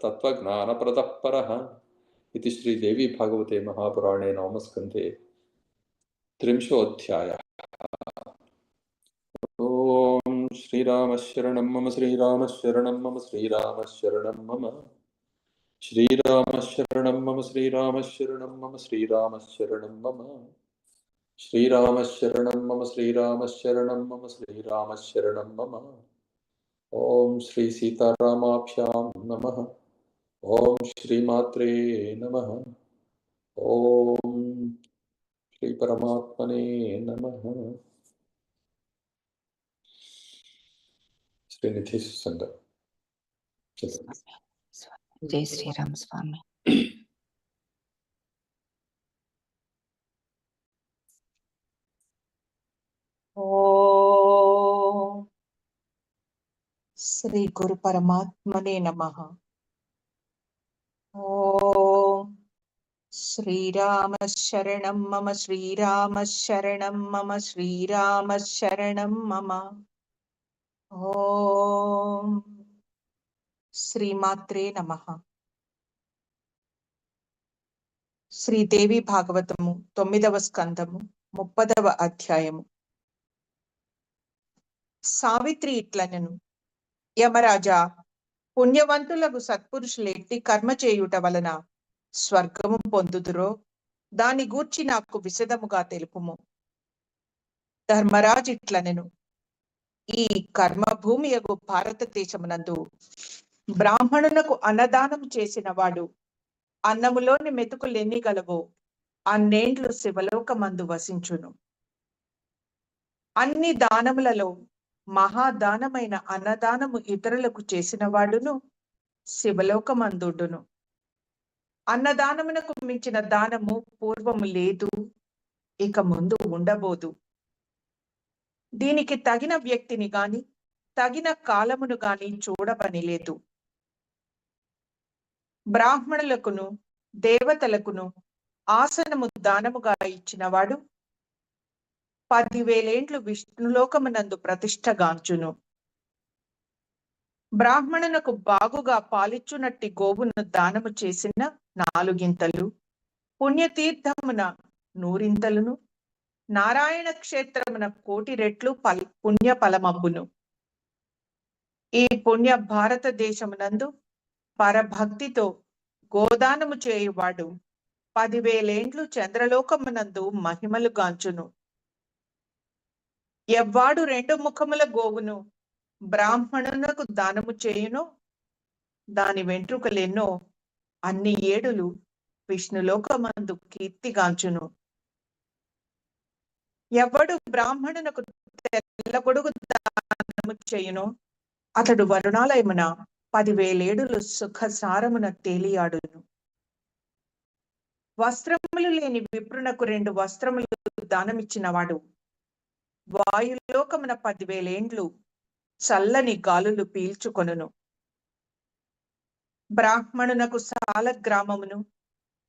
तत्त्वज्ञानप्रदः परः इति श्रीदेवी भागवते महापुराणे नवमस्कन्धे 30 ॐ श्रीराम शरणं मम श्रीराम शरणं मम श्रीराम शरणं मम श्रीराम शरणं मम श्रीराम शरणं मम श्रीराम शरणं मम श्रीराम शरणं मम श्रीराम शरणं मम श्रीराम शरणं मम ॐ श्री सीतारामाभ्यां नमः ॐ श्रीमात्रे नमः ॐ श्री परमात्मने नमः श्रीनिधि संगम जय श्री राम स्वामी। ओम श्री गुरु परमात्मने नमः। ओम श्रीराम शरणं मम श्रीराम शरणं मम श्रीराम शरणं मम ओम श्रीमात्रे नमः। శ్రీదేవి భాగవతము 9వ స్కందము 30వ అధ్యాయము. సావిత్రి ఇట్లనెను, యమరాజా, పుణ్యవంతులకు సత్పురుషులు ఎట్టి కర్మ చేయుట వలన స్వర్గము పొందుదురో దాని గూర్చి నాకు విశదముగా తెలుపుము. ధర్మరాజు ఇట్లనెను, ఈ కర్మభూమియగు భారతదేశమునందు బ్రాహ్మణునకు అన్నదానం చేసిన వాడు అన్నములోని మెతుకులెన్ని గలవో అన్నేండ్లు శివలోకమందు వసించును. అన్ని దానములలో మహాదానమైన అన్నదానము ఇతరులకు చేసిన వాడును శివలోకమందుడును. అన్నదానమునకు మించిన దానము పూర్వము లేదు, ఇక ముందు ఉండబోదు. దీనికి తగిన వ్యక్తిని గాని తగిన కాలమును గాని చూడబని లేదు. బ్రాహ్మణులకును దేవతలకును ఆసనము దానముగా ఇచ్చినవాడు 10,000 ఏండ్లు విష్ణులోకమునందు ప్రతిష్టగాంచును. బ్రాహ్మణునకు బాగుగా పాలిచ్చునట్టి గోవును దానము చేసిన 4 గింతలు, పుణ్యతీర్థమున 100 ఇంతలును, నారాయణ క్షేత్రమున 1,000,000 రెట్లు పుణ్య ఫలమబ్బును. ఈ పుణ్య భారతదేశమునందు పరభక్తితో గోదానము చేయువాడు 10,000 ఏండ్లు చంద్రలోకమునందు మహిమలు గాంచును. ఎవ్వాడు 2 ముఖముల గోవును బ్రాహ్మణునకు దానము చేయునో దాని వెంట్రుకలెన్నో అన్ని ఏడులు విష్ణులోకమందు కీర్తిగాంచును. ఎవ్వడు బ్రాహ్మణునకు తెల్లగొడుగు దానము చేయునో అతడు వరుణాలయమున 10,000 ఏడులు సుఖసారమున తేలియాడును. వస్త్రములు లేని విప్రునకు 2 వస్త్రములు దానమిచ్చిన వాడు వాయులోకమున 10,000 ఏండ్లు చల్లని గాలులు పీల్చుకొనును. బ్రాహ్మణునకు సాల గ్రామమును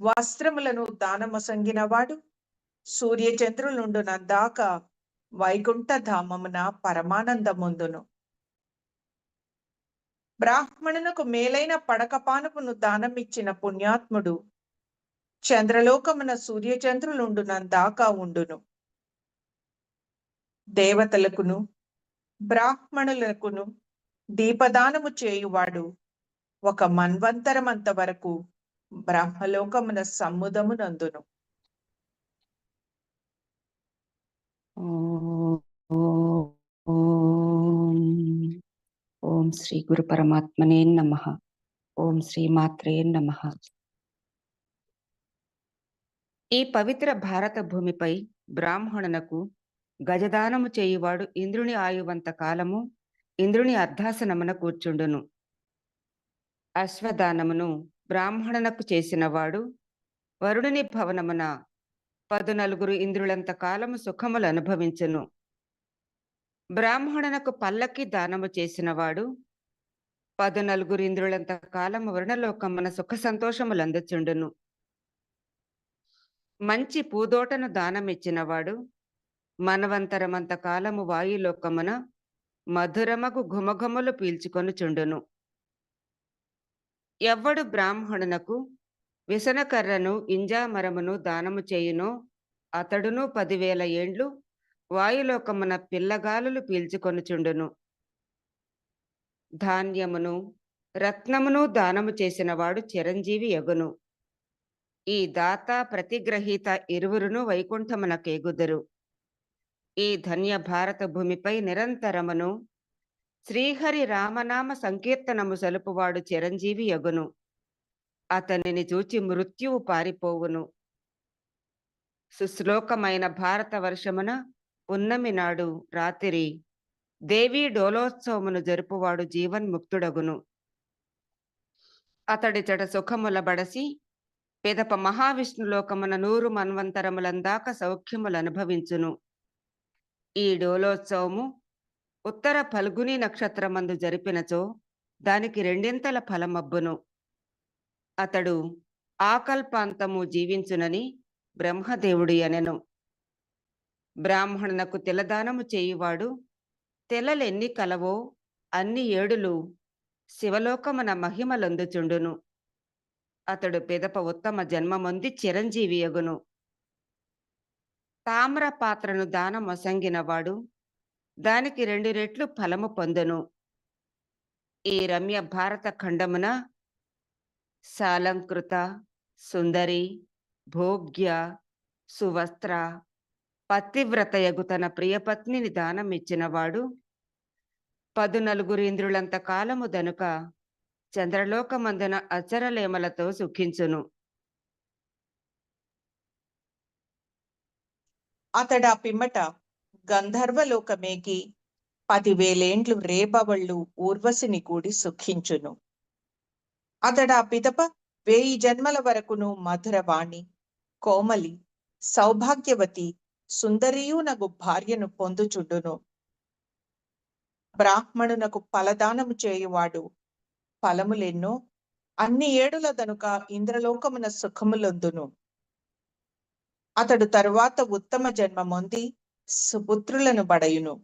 వస్త్రములను దానమొసంగిన వాడు సూర్యచంద్రులుండున దాకా వైకుంఠ ధామమున పరమానందముందును. బ్రాహ్మణునకు మేలైన పడకపానపును దానమిచ్చిన పుణ్యాత్ముడు చంద్రలోకమున సూర్యచంద్రులుండున దాకా ఉండును. దేవతలకును బ్రాహ్మణులకును దీపదానము చేయువాడు 1 మన్వంతరమంత వరకు బ్రహ్మలోకమున సమ్ముదమునందును. ఓం శ్రీ గురు పరమాత్మనే నమః. ఓం శ్రీ మాత్రే నమః. ఈ పవిత్ర భారత భూమిపై బ్రాహ్మణునకు గజదానము చేయువాడు ఇంద్రుని ఆయువంత కాలము ఇంద్రుని అర్ధాసనమున కూర్చుండును. అశ్వదానమును బ్రాహ్మణునకు చేసినవాడు వరుణుని భవనమున 14 ఇంద్రులంత కాలము సుఖములు అనుభవించును. బ్రాహ్మణునకు పల్లకి దానము చేసినవాడు 14 ఇంద్రులంత కాలము వరుణలోకమున సుఖ సంతోషములందుచుండును. మంచి పూదోటను దానమిచ్చినవాడు మనవంతరమంత కాలము వాయులోకమున మధురమగు ఘుమఘుమలు పీల్చుకొనుచుండును. ఎవ్వడు బ్రాహ్మణునకు విసనకర్రను ఇంజామరమును దానము చేయునో అతడును 10,000 ఏండ్లు వాయులోకమున పిల్లగాలులు పీల్చుకొనుచుండును. ధాన్యమును రత్నమును దానము చేసినవాడు చిరంజీవి యగును. ఈ దాత ప్రతిగ్రహీత ఇరువురును వైకుంఠమునకేగుదురు. ఈ ధన్య భారత భూమిపై నిరంతరమును శ్రీహరి రామనామ సంకీర్తనము సలుపువాడు చిరంజీవి యగును. అతనిని చూచి మృత్యువు పారిపోవును. సుశ్లోకమైన భారత వర్షమున పున్నమి నాడు రాత్రి దేవీ డోలోత్సవమును జరుపువాడు జీవన్ముక్తుడగును. అతడిచట సుఖముల బడసి పిదప మహావిష్ణులోకమున 100 మన్వంతరములందాక సౌఖ్యములు అనుభవించును. ఈ డోలోత్సవము ఉత్తర ఫల్గుని నక్షత్రమందు జరిపినచో దానికి 2 ఫలమబ్బును. అతడు ఆకల్పాంతము జీవించునని బ్రహ్మదేవుడు అనెను. బ్రాహ్మణునకు తెలదానము చేయువాడు తెలలెన్ని కలవో అన్ని ఏడులు శివలోకమున మహిమలొందుచుండును. అతడు పిదప ఉత్తమ జన్మమొంది చిరంజీవి యగును. తామ్ర పాత్రను దానమొసంగినవాడు దానికి 2 రెట్లు ఫలము పొందును. ఈ రమ్య భారత ఖండమున సాలంకృత సుందరి భోగ్య సువస్త్ర పతివ్రతయగు తన ప్రియపత్నిని దానమిచ్చినవాడు 14 ఇంద్రులంత కాలము దనుక చంద్రలోకమందున అచరలేమలతో సుఖించును. అతడా పిమ్మట గంధర్వలోకమేకి 10,000 ఏండ్లు రేబవళ్ళు ఊర్వశిని కూడి సుఖించును. అతడా పిదప 1000 జన్మల వరకును మధురవాణి కోమలి సౌభాగ్యవతి సుందరియునగు భార్యను పొందుచుండును. బ్రాహ్మణునకు ఫలదానము చేయువాడు ఫలములెన్నో అన్ని ఏడుల దనుక ఇంద్రలోకమున సుఖములొందును. అతడు తరువాత ఉత్తమ జన్మమొంది సుపుత్రులను బడయును.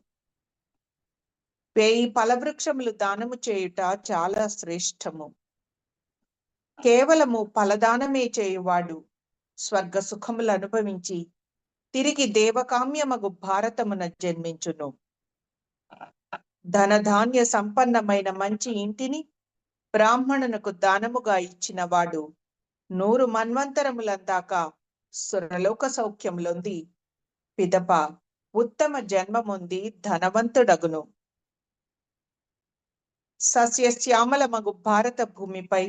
1000 ఫలవృక్షములు దానము చేయుట చాలా శ్రేష్టము. కేవలము ఫలదానమే చేయువాడు స్వర్గ సుఖములు అనుభవించి తిరిగి దేవకామ్యమగు భారతమున జన్మించును. ధనధాన్య సంపన్నమైన మంచి ఇంటిని బ్రాహ్మణునకు దానముగా ఇచ్చిన వాడు 100 మన్వంతరములందాకా సురలోక సౌఖ్యములొంది పిదప ఉత్తమ జన్మమొంది ధనవంతుడగును. సస్యశ్యామలమగు భారత భూమిపై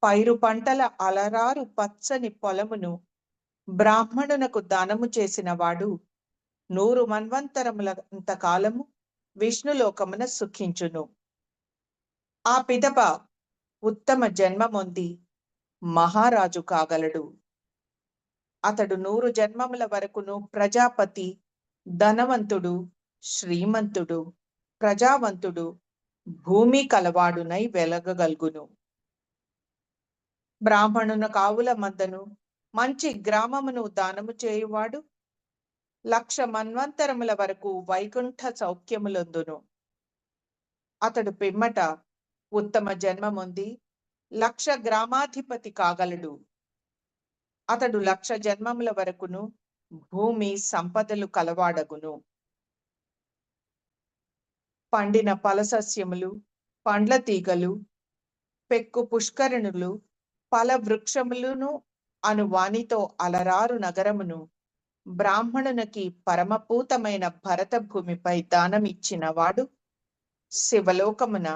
పైరు పంటల అలరారు పచ్చని పొలమును బ్రాహ్మణునకు దానము చేసిన వాడు 100 మన్వంతరములంత కాలము విష్ణులోకమున సుఖించును. ఆ పిదప ఉత్తమ జన్మమొంది మహారాజు కాగలడు. అతడు 100 జన్మముల వరకును ప్రజాపతి ధనవంతుడు శ్రీమంతుడు ప్రజావంతుడు భూమి కలవాడునై వెలగగల్గును. బ్రాహ్మణున కావుల మందను మంచి గ్రామమును దానము చేయువాడు 1,00,000 మన్వంతరముల వరకు వైకుంఠ సౌఖ్యములొందును. అతడు పిమ్మట ఉత్తమ జన్మమొంది 1,00,000 గ్రామాధిపతి కాగలడు. అతడు 1,00,000 జన్మముల వరకును భూమి సంపదలు కలవాడగును. పండిన ఫలసస్యములు పండ్ల తీగలు పెక్కు పుష్కరిణులు ఫల వృక్షములను అను వానితో అలరారు నగరమును బ్రాహ్మణునికి పరమపూతమైన భరత భూమిపై దానమిచ్చిన వాడు శివలోకమున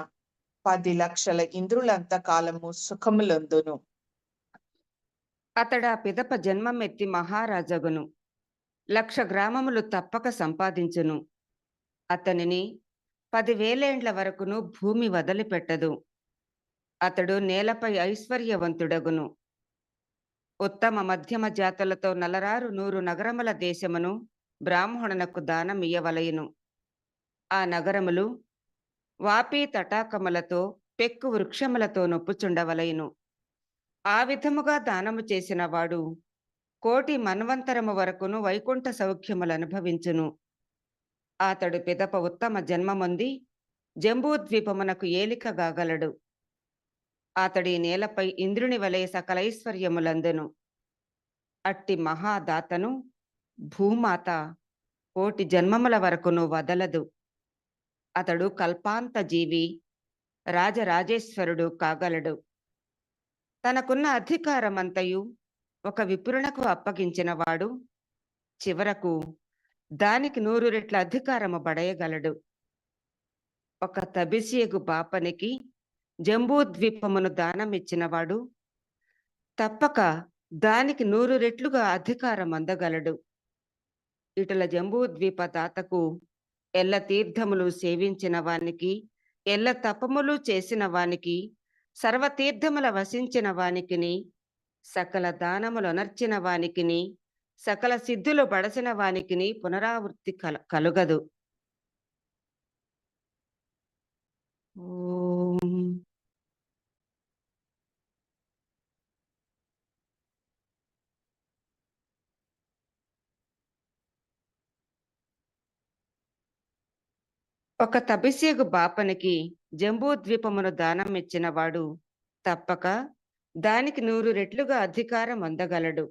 10 లక్షల ఇంద్రులంత కాలము సుఖములొందును. అతడా పిదప జన్మమెత్తి మహారాజగును. 1,00,000 గ్రామములు తప్పక సంపాదించును. అతనిని 10,000 ఏండ్ల వరకును భూమి వదిలిపెట్టదు. అతడు నేలపై ఐశ్వర్యవంతుడగును. ఉత్తమ మధ్యమ జాతులతో నలరారు 100 నగరముల దేశమును బ్రాహ్మణునకు దానమియ్యవలయును. ఆ నగరములు వాపి తటాకములతో పెక్కు వృక్షములతో నొప్పుచుండవలయును. ఆ విధముగా దానము చేసిన వాడు 1,00,000 మన్వంతరము వరకును వైకుంఠ సౌఖ్యములు అనుభవించును. అతడు పిదప ఉత్తమ జన్మమొంది జంబూద్వీపమునకు ఏలికగాగలడు. అతడి నేలపై ఇంద్రుని వలె సకలైశ్వర్యములందును. అట్టి మహాదాతను భూమాత కోటి జన్మముల వరకును వదలదు. అతడు కల్పాంత జీవి, రాజరాజేశ్వరుడు కాగలడు. తనకున్న అధికారమంతయు ఒక విప్రునకు అప్పగించినవాడు చివరకు దానికి 100 రెట్ల అధికారము బడయగలడు. ఒక తబిసియగు బాపనికి జంబూద్వీపమును దానమిచ్చినవాడు తప్పక దానికి 100 రెట్లుగా అధికారం అందగలడు. ఇటుల జంబూద్వీప దాతకు ఎల్ల తీర్థములు సేవించిన వానికి, ఎల్ల తపములు చేసిన వానికి, సర్వతీర్థముల వసించిన వానికిని, సకల దానములొనర్చిన వానికిని, సకల సిద్ధులు బడసిన వానికిని పునరావృత్తి కలుగదు. ఓం ఒక తబిసియగు బాపనికి జంబూద్వీపమును దానం ఇచ్చినవాడు తప్పక దానికి 100 రెట్లుగా అధికారం అందగలడు.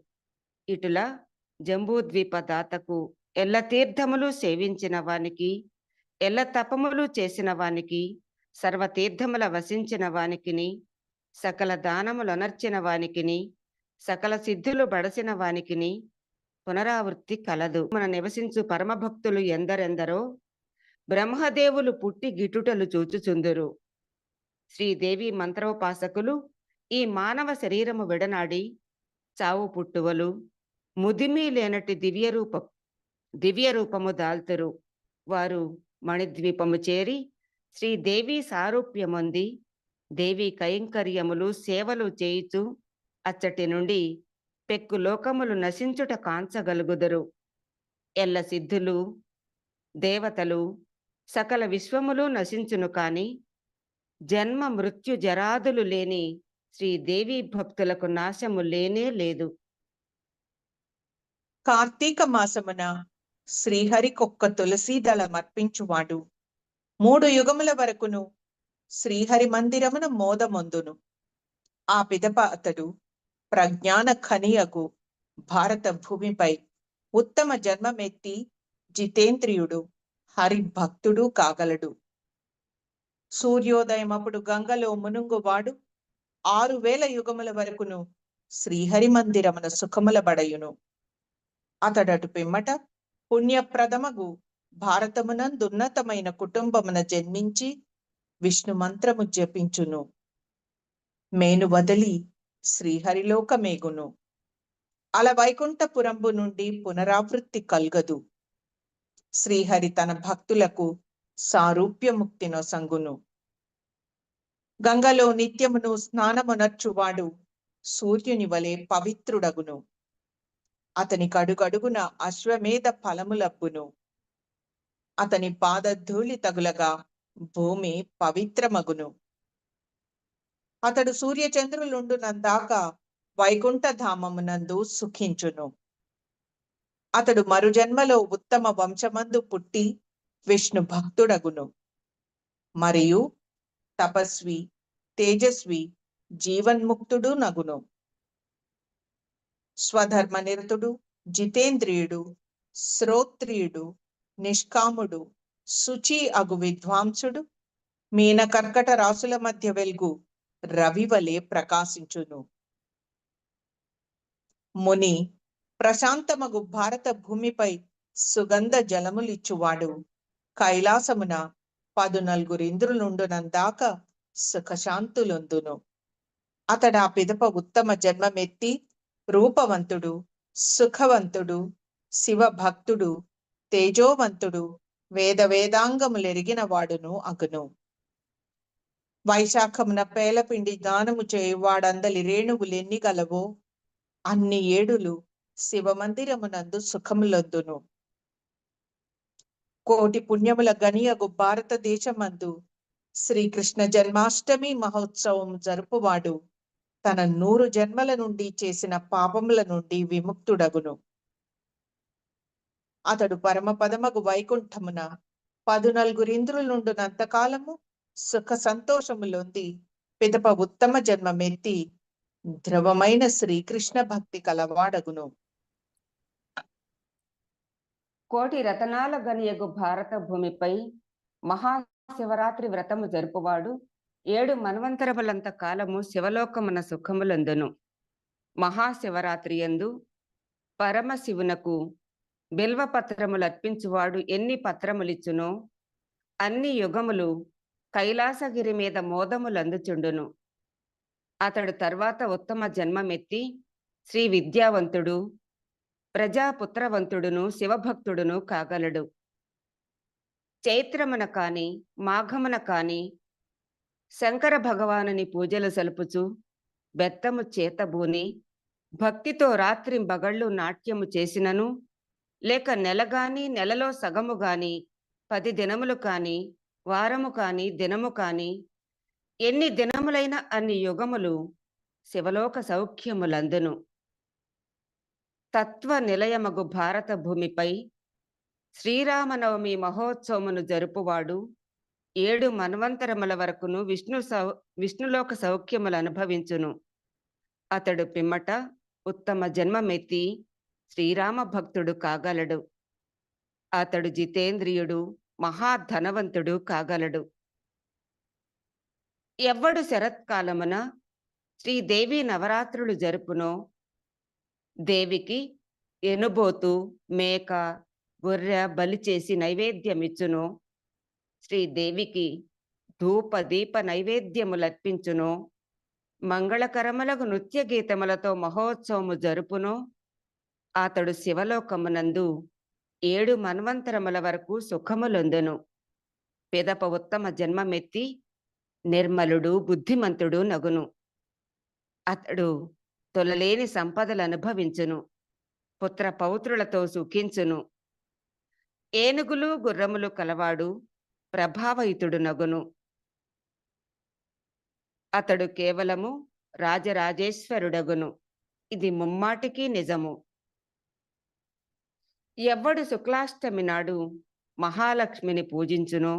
ఇటుల జంబూద్వీప దాతకు ఎల్ల తీర్థములు సేవించిన వానికి, ఎల్ల తపములు చేసిన వానికి, సర్వతీర్థముల వసించిన వానికిని, సకల దానములొనర్చిన వానికిని, సకల సిద్ధులు బడసిన వానికిని పునరావృత్తి కలదు. మన నివసించు పరమభక్తులు ఎందరెందరో బ్రహ్మదేవులు పుట్టి గిటుటలు చూచుచుందురు. శ్రీదేవి మంత్రోపాసకులు ఈ మానవ శరీరము విడనాడి చావు పుట్టువలు ముదిమి లేనటి దివ్య రూపము దాల్తురు. వారు మణిద్వీపము చేరి శ్రీదేవి సారూప్యమొంది దేవి కైంకర్యములు సేవలు చేయుచు అచ్చటి నుండి పెక్కు లోకములు నశించుట కాంచగలుగుదరు. ఎల్ల సిద్ధులు దేవతలు సకల విశ్వములు నశించును కాని జన్మ మృత్యు జరాదులు లేని శ్రీదేవి భక్తులకు నాశము లేనే లేదు. కార్తీక మాసమున శ్రీహరికొక్క తులసీ దళమర్పించువాడు 3 యుగముల వరకును శ్రీహరి మందిరమున మోదమొందును. ఆ పిదప అతడు ప్రజ్ఞాన ఖనియగు భారత భూమిపై ఉత్తమ జన్మమెత్తి జితేంద్రియుడు హరిభక్తుడు కాగలడు. సూర్యోదయమప్పుడు గంగలో మునుంగువాడు 6000 యుగముల వరకును శ్రీహరి మందిరమున సుఖముల బడయును. అతడటు పిమ్మట పుణ్యప్రదమగు భారతమునందున్నతమైన కుటుంబమున జన్మించి విష్ణు మంత్రము జపించును. మేను వదిలి శ్రీహరిలోకమేగును. అల వైకుంఠపురంబు నుండి పునరావృత్తి కల్గదు. శ్రీహరి తన భక్తులకు సారూప్యముక్తినొసంగును. గంగలో నిత్యమును స్నానమునర్చువాడు సూర్యుని వలె పవిత్రుడగును. అతని కడుగడుగున అశ్వమేధ ఫలములబ్బును. అతని పాదధూళి తగులగా భూమి పవిత్రమగును. అతడు సూర్యచంద్రులుండునందాక వైకుంఠధామమునందు సుఖించును. అతడు మరుజన్మలో ఉత్తమ వంశమందు పుట్టి విష్ణు భక్తుడగును. మరియు తపస్వి, తేజస్వి, జీవన్ముక్తుడు నగును. స్వధర్మ నిరతుడు, జితేంద్రియుడు, శ్రోత్రియుడు, నిష్కాముడు, శుచి అగు విద్వాంసుడు మీన కర్కట రాసుల మధ్య వెలుగు రవివలే ప్రకాశించును. ముని ప్రశాంతమగు భారత భూమిపై సుగంధ జలములిచ్చువాడు కైలాసమున 14 ఇంద్రులుండునందాక సుఖశాంతులొందును. అతడా పిదప ఉత్తమ జన్మమెత్తి రూపవంతుడు, సుఖవంతుడు, శివభక్తుడు, తేజోవంతుడు, వేదాంగములెరిగిన వాడును అగును. వైశాఖమున పేలపిండి దానము చేయువాడందలి రేణువులెన్ని గలవో అన్ని ఏడులు శివమందిరమునందు సుఖములొందును. కోటి పుణ్యముల గనియగు భారతదేశమందు శ్రీకృష్ణ జన్మాష్టమి మహోత్సవం జరుపువాడు తన 100 జన్మల నుండి చేసిన పాపముల నుండి విముక్తుడగును. అతడు పరమపదమగు వైకుంఠమున 14 ఇంద్రులుండునంతకాలము సుఖ సంతోషములొంది పిదప ఉత్తమ జన్మమెత్తి ధ్రువమైన శ్రీకృష్ణ భక్తి కలవాడగును. కోటి రతనాల గనియగు భారత భూమిపై మహాశివరాత్రి వ్రతము జరుపువాడు 7 మన్వంతరములంత కాలము శివలోకమున సుఖములందును. మహాశివరాత్రి యందు పరమశివునకు బిల్వపత్రములర్పించువాడు ఎన్ని పత్రములిచ్చునో అన్ని యుగములు కైలాసగిరి మీద మోదములందుచుండును. అతడు తర్వాత ఉత్తమ జన్మమెత్తి శ్రీ విద్యావంతుడు, ప్రజాపుత్రవంతుడును, శివభక్తుడును కాగలడు. చైత్రమున కాని మాఘమున కాని శంకర భగవానుని పూజలు సలుపుచు బెత్తము చేతబూని భక్తితో రాత్రింబగళ్ళు నాట్యము చేసినను, లేక నెలగాని నెలలో సగము గాని 10 దినములు కాని వారము కాని దినము కాని ఎన్ని దినములైన అన్ని యుగములు శివలోక సౌఖ్యములందును. తత్వ నిలయమగు భారత భూమిపై శ్రీరామనవమి మహోత్సవమును జరుపువాడు 7 మన్వంతరముల వరకును విష్ణులోక సౌఖ్యములు అనుభవించును. అతడు పిమ్మట ఉత్తమ జన్మమెత్తి శ్రీరామ భక్తుడు కాగలడు. అతడు జితేంద్రియుడు, మహాధనవంతుడు కాగలడు. ఎవ్వడు శరత్కాలమున శ్రీదేవి నవరాత్రులు జరుపునో దేవికి ఎనుబోతు, మేక, గొర్రె బలి చేసి నైవేద్యమిచ్చునో, శ్రీదేవికి ధూప దీప నైవేద్యములర్పించునో, మంగళకరములకు నృత్య గీతములతో మహోత్సవము జరుపునో అతడు శివలోకమునందు 7 మన్వంతరముల వరకు సుఖములొందును. పిదప ఉత్తమ జన్మమెత్తి నిర్మలుడు, బుద్ధిమంతుడు నగును. అతడు తొలలేని సంపదలు అనుభవించును. పుత్ర పౌత్రులతో సుఖించును. ఏనుగులు గుర్రములు కలవాడు, ప్రభావయుతుడు నగును. అతడు కేవలము రాజరాజేశ్వరుడగును. ఇది ముమ్మాటికి నిజము. ఎవ్వడు శుక్లాష్టమి నాడు మహాలక్ష్మిని పూజించునో,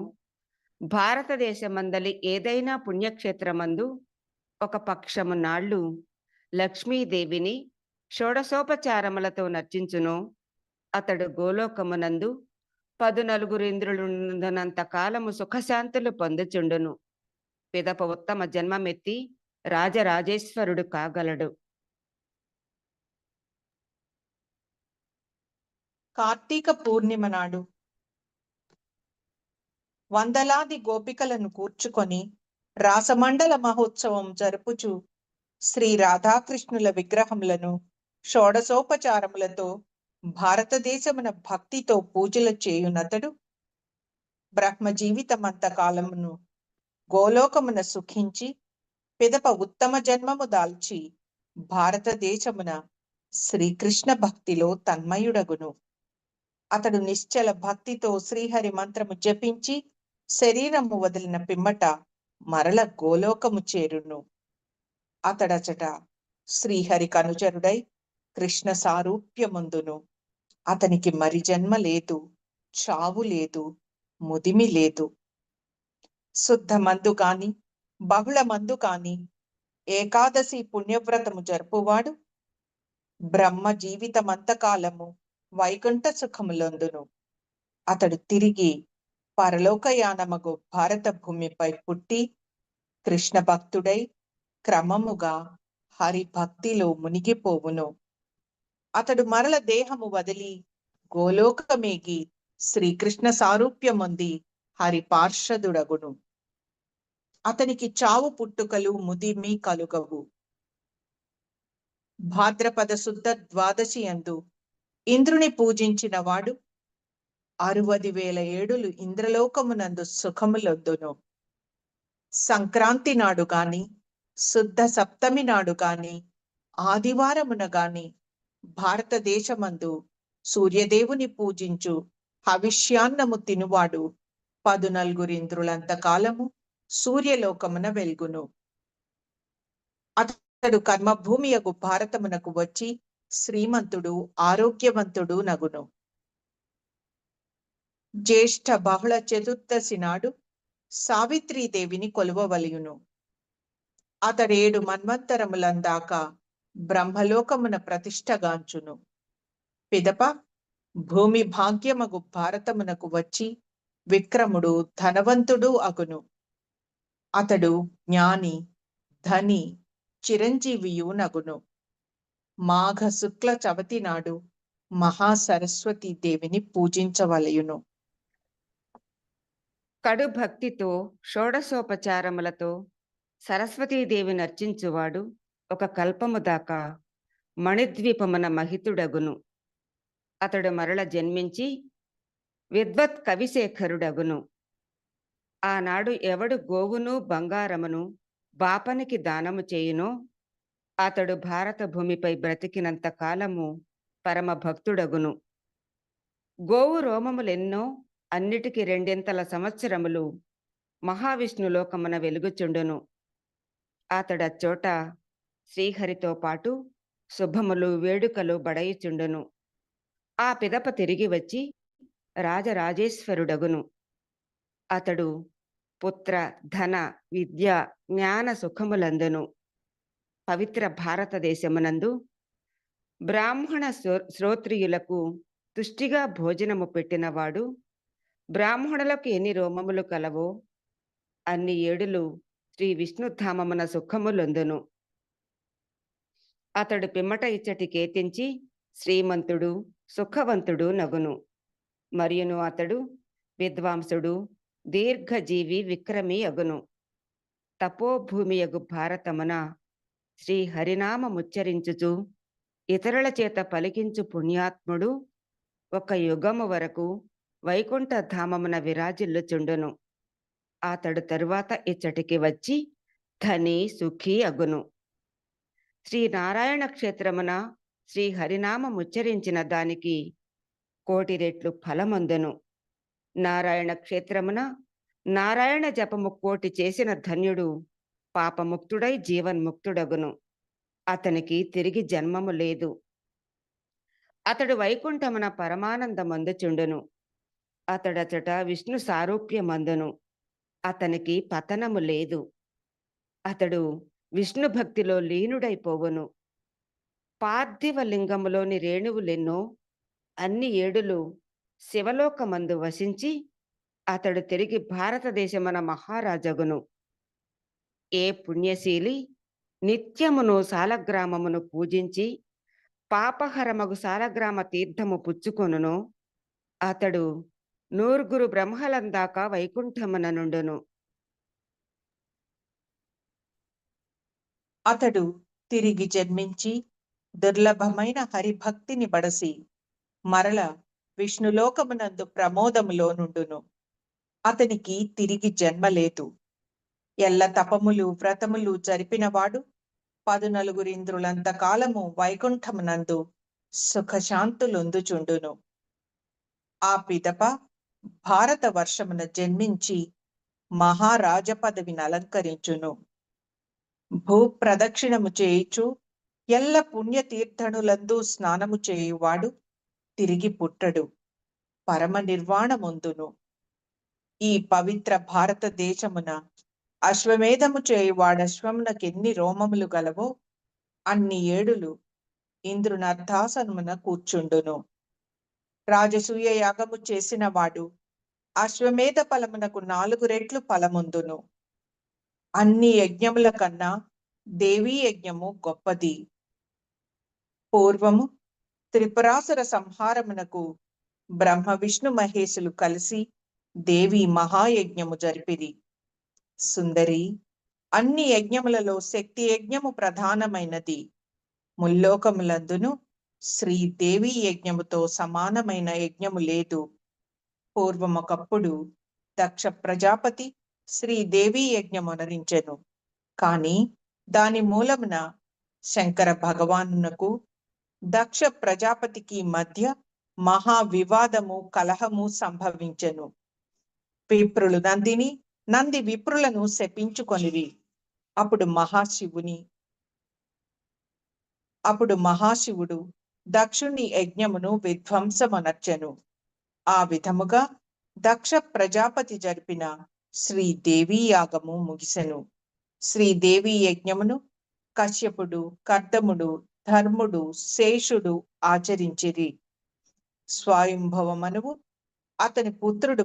భారతదేశమందలి ఏదైనా పుణ్యక్షేత్రమందు ఒక పక్షము నాళ్ళు లక్ష్మీదేవిని షోడశోపచారములతో నర్చించునో, అతడు గోలోకమునందు 14 ఇంద్రులున్నంత కాలము సుఖశాంతులు పొందుచుండును. పిదప ఉత్తమ జన్మమెత్తి రాజరాజేశ్వరుడు కాగలడు. కార్తీక పూర్ణిమ నాడు వందలాది గోపికలను కూర్చుకొని రాసమండల మహోత్సవం జరుపుచు శ్రీ రాధాకృష్ణుల విగ్రహములను షోడశోపచారములతో భారతదేశమున భక్తితో పూజలు చేయునతడు బ్రహ్మ జీవితమంత కాలమును గోలోకమున సుఖించి పిదప ఉత్తమ జన్మము దాల్చి భారతదేశమున శ్రీకృష్ణ భక్తిలో తన్మయుడగును. అతడు నిశ్చల భక్తితో శ్రీహరి మంత్రము జపించి శరీరము వదిలిన పిమ్మట మరల గోలోకము చేరును. అతడచట శ్రీహరి కనుచరుడై కృష్ణ సారూప్యముందును. అతనికి మరి జన్మ లేదు, చావు లేదు, ముదిమి లేదు. శుద్ధ మందు కాని బహుళ మందు కాని ఏకాదశి పుణ్యవ్రతము జరుపువాడు బ్రహ్మ జీవితమంతకాలము వైకుంఠ సుఖములందును. అతడు తిరిగి పరలోకయానమగు భారత భూమిపై పుట్టి కృష్ణ భక్తుడై క్రమముగా హరి భక్తిలో మునిగిపోవును. అతడు మరల దేహము వదిలి గోలోకమేగి శ్రీకృష్ణ సారూప్యముంది హరి పార్షదుడగును. అతనికి చావు పుట్టుకలు ముదిమి కలుగవు. భాద్రపద శుద్ధ ద్వాదశి యందు ఇంద్రుని పూజించిన వాడు 60,000 ఏడులు ఇంద్రలోకమునందు సుఖములొందును. సంక్రాంతి నాడు గాని శుద్ధ సప్తమి నాడు గాని ఆదివారమున గాని భారతదేశమందు సూర్యదేవుని పూజించు హవిష్యాన్నము తినువాడు 14 ఇంద్రులంత కాలము సూర్యలోకమున వెల్గును. అతడు కర్మభూమియగు భారతమునకు వచ్చి శ్రీమంతుడు ఆరోగ్యవంతుడు నగును. జ్యేష్ఠ బహుళ చతుర్దశి నాడు సావిత్రీదేవిని కొలువవలయును. అతడేడు మన్వంతరములందాక బ్రహ్మలోకమున ప్రతిష్టగాంచును. పిదప భూమి భాగ్యమగు భారతమునకు వచ్చి విక్రముడు ధనవంతుడు అగును. అతడు జ్ఞాని, ధని, చిరంజీవియు నగును. మాఘ శుక్ల చవితి నాడు మహాసరస్వతీ దేవిని పూజించవలయును. కడు భక్తితో షోడశోపచారములతో సరస్వతీదేవిని అర్చించువాడు ఒక కల్పము దాకా మణిద్వీపమున మహితుడగును. అతడు మరల జన్మించి విద్వత్ కవిశేఖరుడగును. ఆనాడు ఎవడు గోవును బంగారమును బాపనికి దానము చేయునో అతడు భారత భూమిపై బ్రతికినంత కాలము పరమ భక్తుడగును. గోవు రోమములెన్నో అన్నిటికీ రెండింతల సంవత్సరములు మహావిష్ణులోకమున వెలుగుచుండును. అతడచ్చోట శ్రీహరితో పాటు శుభములు వేడుకలు బడయుచుండును. ఆ పిదప తిరిగి వచ్చి రాజరాజేశ్వరుడగును. అతడు పుత్ర, ధన, విద్య, జ్ఞాన సుఖములందును. పవిత్ర భారతదేశమునందు బ్రాహ్మణ శ్రోత్రియులకు తుష్టిగా భోజనము పెట్టినవాడు బ్రాహ్మణులకు ఎన్ని రోమములు కలవో అన్ని ఏడులు శ్రీ విష్ణుధామమున సుఖములొందును. అతడు పిమ్మట ఇచ్చటి కేతించి శ్రీమంతుడు, సుఖవంతుడు నగును. మరియును అతడు విద్వాంసుడు, దీర్ఘజీవి, విక్రమి అగును. తపోభూమియగు భారతమున శ్రీ హరినామముచ్చరించుచు ఇతరుల చేత పలికించు పుణ్యాత్ముడు ఒక యుగము వరకు వైకుంఠ ధామమున విరాజిల్లుచుండును. అతడు తరువాత ఇచ్చటికి వచ్చి ధని, సుఖీ అగును. శ్రీ నారాయణ క్షేత్రమున శ్రీ హరినామముచ్చరించిన దానికి 1,000,000 రెట్లు ఫలమందును. నారాయణ క్షేత్రమున నారాయణ జపము 1,000,000 చేసిన ధన్యుడు పాపముక్తుడై జీవన్ముక్తుడగును. అతనికి తిరిగి జన్మము లేదు. అతడు వైకుంఠమున పరమానందమందుచుండును. అతడచట విష్ణు సారూప్యమందును. అతనికి పతనము లేదు. అతడు విష్ణు భక్తిలో లీనుడైపోవును. పార్థివ లింగములోని రేణువులెన్నో అన్ని ఏడులు శివలోకమందు వసించి అతడు తిరిగి భారతదేశమున మహారాజగును. ఏ పుణ్యశీలి నిత్యమును సాలగ్రామమును పూజించి పాపహరమగు సాలగ్రామ తీర్థము పుచ్చుకొనునో అతడు 100 బ్రహ్మలందాకా వైకుంఠమున నుండును. అతడు తిరిగి జన్మించి దుర్లభమైన హరిభక్తిని బడసి మరల విష్ణులోకమునందు ప్రమోదములో నుండును. అతనికి తిరిగి జన్మ లేదు. ఎల్ల తపములు వ్రతములు జరిపినవాడు 14 ఇంద్రులంత కాలము వైకుంఠమునందు సుఖశాంతులొందుచుండును. ఆ పిదప భారత వర్షమున జన్మించి మహారాజ పదవిని అలంకరించును. భూ ప్రదక్షిణము చేయుచు ఎల్ల పుణ్యతీర్థనులందు స్నానము చేయువాడు తిరిగి పుట్టడు, పరమ నిర్వాణముందును. ఈ పవిత్ర భారతదేశమున అశ్వమేధము చేయువాడశ్వమునకెన్ని రోమములు గలవో అన్ని ఏడులు ఇంద్రునర్థాసనమున కూర్చుండును. రాజసూయ యాగము చేసిన వాడు అశ్వమేధ ఫలమునకు 4 రెట్లు ఫలముందును. అన్ని యజ్ఞముల కన్నా దేవీ యజ్ఞము గొప్పది. పూర్వము త్రిపురాసుర సంహారమునకు బ్రహ్మ విష్ణు మహేశులు కలిసి దేవి మహాయజ్ఞము జరిపిరి. సుందరి, అన్ని యజ్ఞములలో శక్తి యజ్ఞము ప్రధానమైనది. ముల్లోకములందును శ్రీదేవి యజ్ఞముతో సమానమైన యజ్ఞము లేదు. పూర్వమొకప్పుడు దక్ష ప్రజాపతి శ్రీదేవి యజ్ఞమునరించెను. కాని దాని మూలమున శంకర భగవానునకు దక్ష ప్రజాపతికి మధ్య మహావివాదము, కలహము సంభవించెను. విప్రులు నందిని, నంది విప్రులను శపించుకొనిరి. అప్పుడు మహాశివుడు దక్షుని యజ్ఞమును విధ్వంసమనర్చెను. ఆ విధముగా దక్ష ప్రజాపతి జరిపిన శ్రీదేవి యాగము ముగిసెను. శ్రీదేవి యజ్ఞమును కశ్యపుడు, కర్దముడు, ధర్ముడు, శేషుడు ఆచరించిరి. స్వయంభవమనువు అతని పుత్రుడు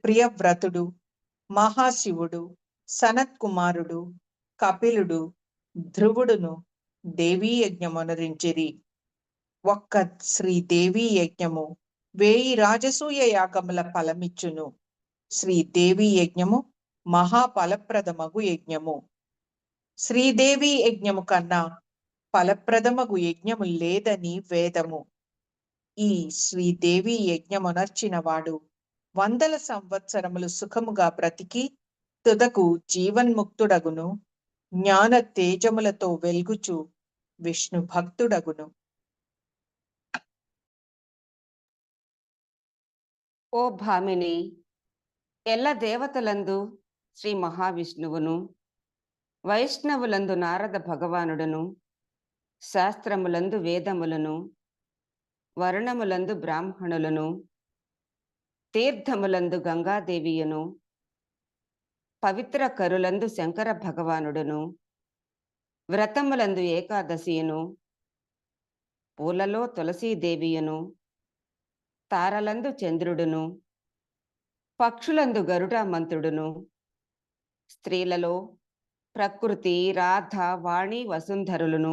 ప్రియవ్రతుడు, మహాశివుడు, సనత్కుమారుడు, కపిలుడు, ధ్రువుడును దేవీ యజ్ఞమునరించిరి. ఒక్క శ్రీదేవి యజ్ఞము 1000 రాజసూయ యాగముల ఫలమిచ్చును. శ్రీదేవి యజ్ఞము మహాఫలప్రదమగు యజ్ఞము. శ్రీదేవి యజ్ఞము కన్నా ఫలప్రదమగు యజ్ఞము లేదని వేదము. ఈ శ్రీదేవి యజ్ఞమునర్చిన వాడు 100 సంవత్సరములు సుఖముగా బ్రతికి తుదకు జీవన్ముక్తుడగును. జ్ఞాన తేజములతో వెల్గుచు విష్ణు భక్తుడగును. ఓ భామిని, ఎల్ల దేవతలందు శ్రీ మహావిష్ణువును, వైష్ణవులందు నారద భగవానుడును, శాస్త్రములందు వేదములను, వర్ణములందు బ్రాహ్మణులను, తీర్థములందు గంగాదేవియును, పవిత్ర కరులందు శంకర భగవానుడును, వ్రతములందు ఏకాదశియును, పూలలో తులసీదేవియును, తారలందు చంద్రుడును, పక్షులందు గరుడామంతుడును, స్త్రీలలో ప్రకృతి, రాధ, వాణి, వసుంధరులను,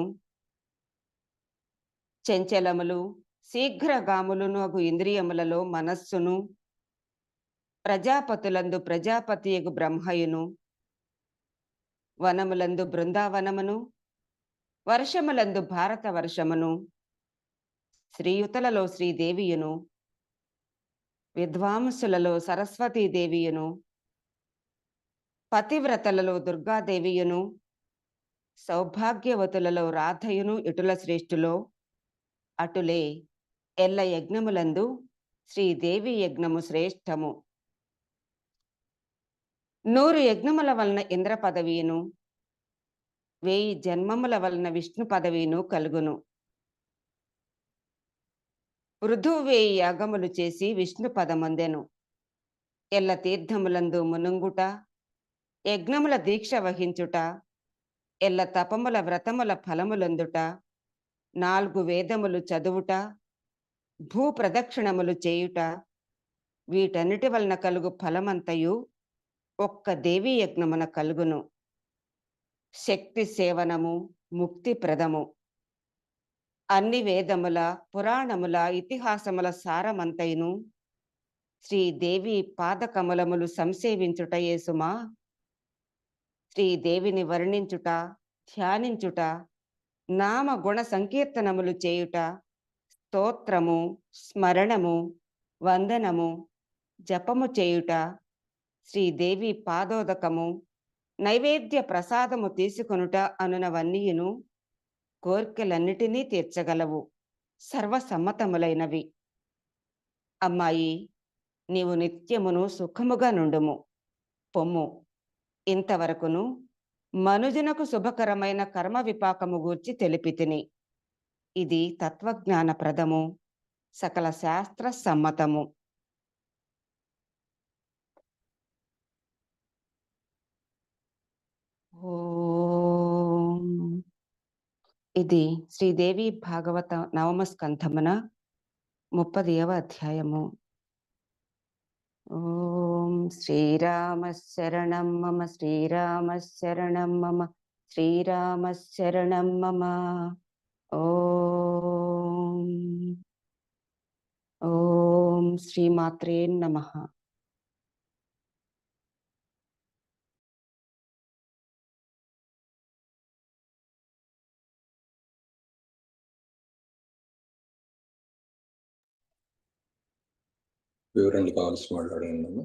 చెంచలములు శీఘ్రగాములను అగు ఇంద్రియములలో మనస్సును, ప్రజాపతులందు ప్రజాపతియగు బ్రహ్మయును, వనములందు బృందావనమును, వర్షములందు భారత వర్షమును, శ్రీయుతలలో శ్రీదేవియును, విద్వాంసులలో సరస్వతీదేవియును, పతివ్రతలలో దుర్గాదేవియును, సౌభాగ్యవతులలో రాధయును ఇటుల శ్రేష్ఠులో అటులే ఎల్ల యజ్ఞములందు శ్రీదేవి యజ్ఞము శ్రేష్టము. 100 యజ్ఞముల వలన ఇంద్ర పదవియును, 1000 జన్మముల వలన విష్ణు పదవియును కలుగును. వృధువు 1000 యాగములు చేసి విష్ణు పదమొందెను. ఎల్ల తీర్థములందు మునుంగుట, యజ్ఞముల దీక్ష వహించుట, ఎల్ల తపముల వ్రతముల ఫలములందుట, 4 వేదములు చదువుట, భూ ప్రదక్షిణములు చేయుట, వీటన్నిటి వలన కలుగు ఫలమంతయు ఒక్క దేవీ యజ్ఞమున కలుగును. శక్తి సేవనము ముక్తి ప్రదము. అన్ని వేదముల, పురాణముల, ఇతిహాసముల సారమంతయును శ్రీదేవి పాదకమలములు సంసేవించుటయే సుమా. శ్రీదేవిని వర్ణించుట, ధ్యానించుట, నామ గుణ సంకీర్తనములు చేయుట, స్తోత్రము, స్మరణము, వందనము, జపము చేయుట, శ్రీదేవి పాదోదకము, నైవేద్య ప్రసాదము తీసుకొనుట అనునవన్నీయును కోర్కెలన్నిటినీ తీర్చగలవు, సర్వసమ్మతములైనవి. అమ్మాయి, నీవు నిత్యమును సుఖముగా నుండుము. పొమ్ము. ఇంతవరకును మనుజునకు శుభకరమైన కర్మ విపాకము గూర్చి తెలిపితిని. ఇది తత్వజ్ఞాన ప్రదము, సకల శాస్త్ర సమ్మతము. ఓం. ఇది శ్రీదేవి భాగవత నవమ స్కంధమున 30వ అధ్యాయము. ఓం శ్రీరామ శరణం మమ, శ్రీరామ శరణం మమ, శ్రీరామ శరణం మమ. ఓం ఓం శ్రీమాత్రే నమః. వివరణలు కావాల్సిన వాళ్ళు అడగండి.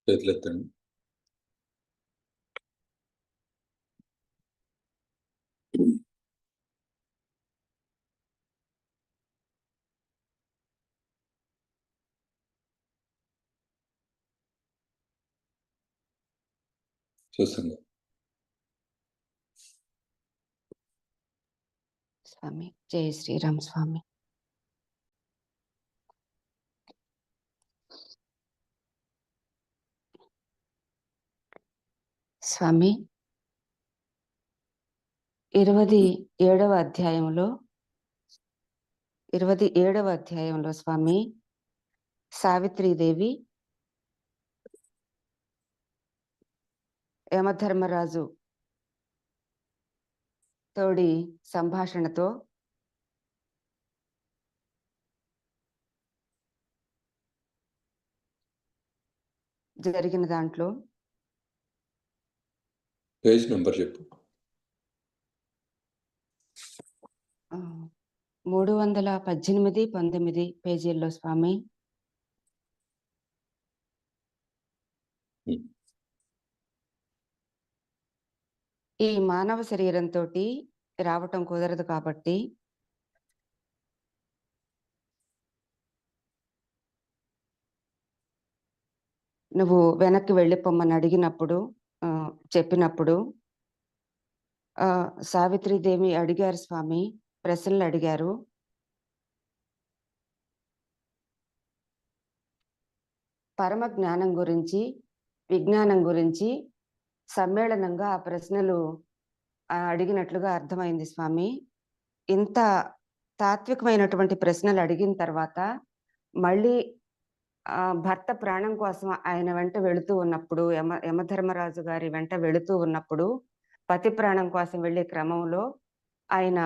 చేతులెత్తండి. చూస్తుంది. స్వామి జై శ్రీరామ్. స్వామి స్వామి 27వ అధ్యాయంలో 27వ అధ్యాయంలో స్వామి సావిత్రీదేవి యమధర్మరాజు తోడి సంభాషణతో జరిగిన దాంట్లో పేజ్ నెంబర్ చెప్పు. 318, 19 పేజీల్లో స్వామి ఈ మానవ శరీరంతో రావటం కుదరదు కాబట్టి నువ్వు వెనక్కి వెళ్ళిపోమ్మని అడిగినప్పుడు చెప్పినప్పుడు సావిత్రీదేవి అడిగారు స్వామి, ప్రశ్నలు అడిగారు. పరమ జ్ఞానం గురించి, విజ్ఞానం గురించి సమ్మేళనంగా ఆ ప్రశ్నలు అడిగినట్లుగా అర్థమైంది స్వామి. ఇంత తాత్వికమైనటువంటి ప్రశ్నలు అడిగిన తర్వాత మళ్ళీ భర్త ప్రాణం కోసం ఆయన వెంట వెళుతూ ఉన్నప్పుడు, యమధర్మరాజు గారి వెంట వెళుతూ ఉన్నప్పుడు, పతి ప్రాణం కోసం వెళ్ళే క్రమంలో ఆయన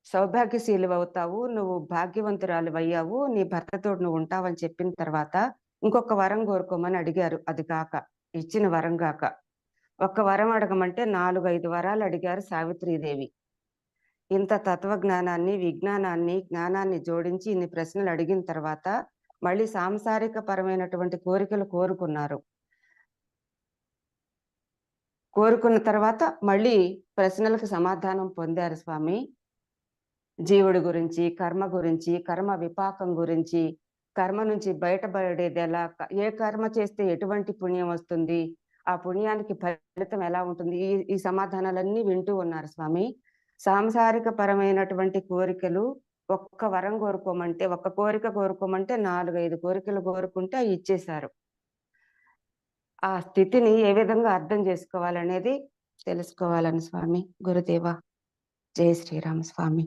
సౌభాగ్యశీలు అవుతావు, నువ్వు భాగ్యవంతురాలు అయ్యావు, నీ భర్తతో నువ్వు ఉంటావని చెప్పిన తర్వాత ఇంకొక వరం కోరుకోమని అడిగారు. అది కాక, ఇచ్చిన వరం కాక ఒక్క వరం అడగమంటే 4-5 వరాలు అడిగారు సావిత్రీదేవి. ఇంత తత్వజ్ఞానాన్ని, విజ్ఞానాన్ని, జ్ఞానాన్ని జోడించి ఇన్ని ప్రశ్నలు అడిగిన తర్వాత మళ్ళీ సాంసారిక పరమైనటువంటి కోరికలు కోరుకున్నారు. కోరుకున్న తర్వాత మళ్ళీ ప్రశ్నలకు సమాధానం పొందారు స్వామి. జీవుడి గురించి, కర్మ గురించి, కర్మ విపాకం గురించి, కర్మ నుంచి బయటపడేది ఎలా, ఏ కర్మ చేస్తే ఎటువంటి పుణ్యం వస్తుంది, ఆ పుణ్యానికి ఫలితం ఎలా ఉంటుంది, ఈ సమాధానాలన్నీ వింటూ ఉన్నారు స్వామి. సాంసారిక పరమైనటువంటి కోరికలు ఒక్క వరం కోరుకోమంటే, ఒక్క కోరిక కోరుకోమంటే 4-5 కోరికలు కోరుకుంటే అవి ఇచ్చేశారు. ఆ స్థితిని ఏ విధంగా అర్థం చేసుకోవాలనేది తెలుసుకోవాలని స్వామి. గురుదేవ, జై శ్రీరామ స్వామి.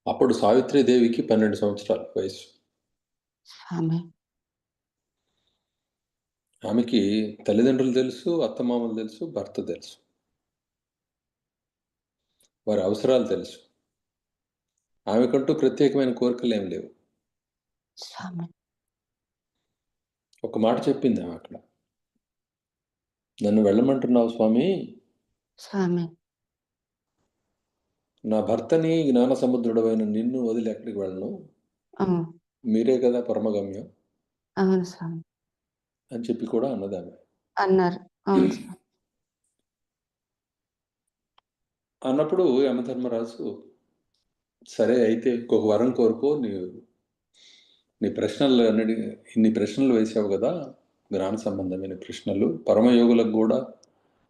అప్పుడు సావిత్రీదేవికి 12 సంవత్సరాల వయసు. స్వామి ఆమెకి తల్లిదండ్రులు తెలుసు, అత్తమామలు తెలుసు, భర్త తెలుసు, వారి అవసరాలు తెలుసు. ఆమెకంటూ ప్రత్యేకమైన కోరికలు ఏం లేవు. స్వామి ఒక మాట చెప్పింది ఆమె అక్కడ, నన్ను వెళ్ళమంటున్నావు స్వామి, స్వామి నా భర్తని జ్ఞాన సముద్రుడమైన నిన్ను వదిలి ఎక్కడికి వెళ్ళను, మీరే కదా పరమగమ్యం అవును స్వామి అని చెప్పి కూడా అన్నది ఆమె. అన్నారు. అవును స్వామి. అన్నప్పుడు యమధర్మరాజు, సరే అయితే ఇంకొక వరం కోరుకో, నీ ప్రశ్నలు ఇన్ని ప్రశ్నలు వేసావు కదా, జ్ఞాన సంబంధమైన ప్రశ్నలు, పరమయోగులకు కూడా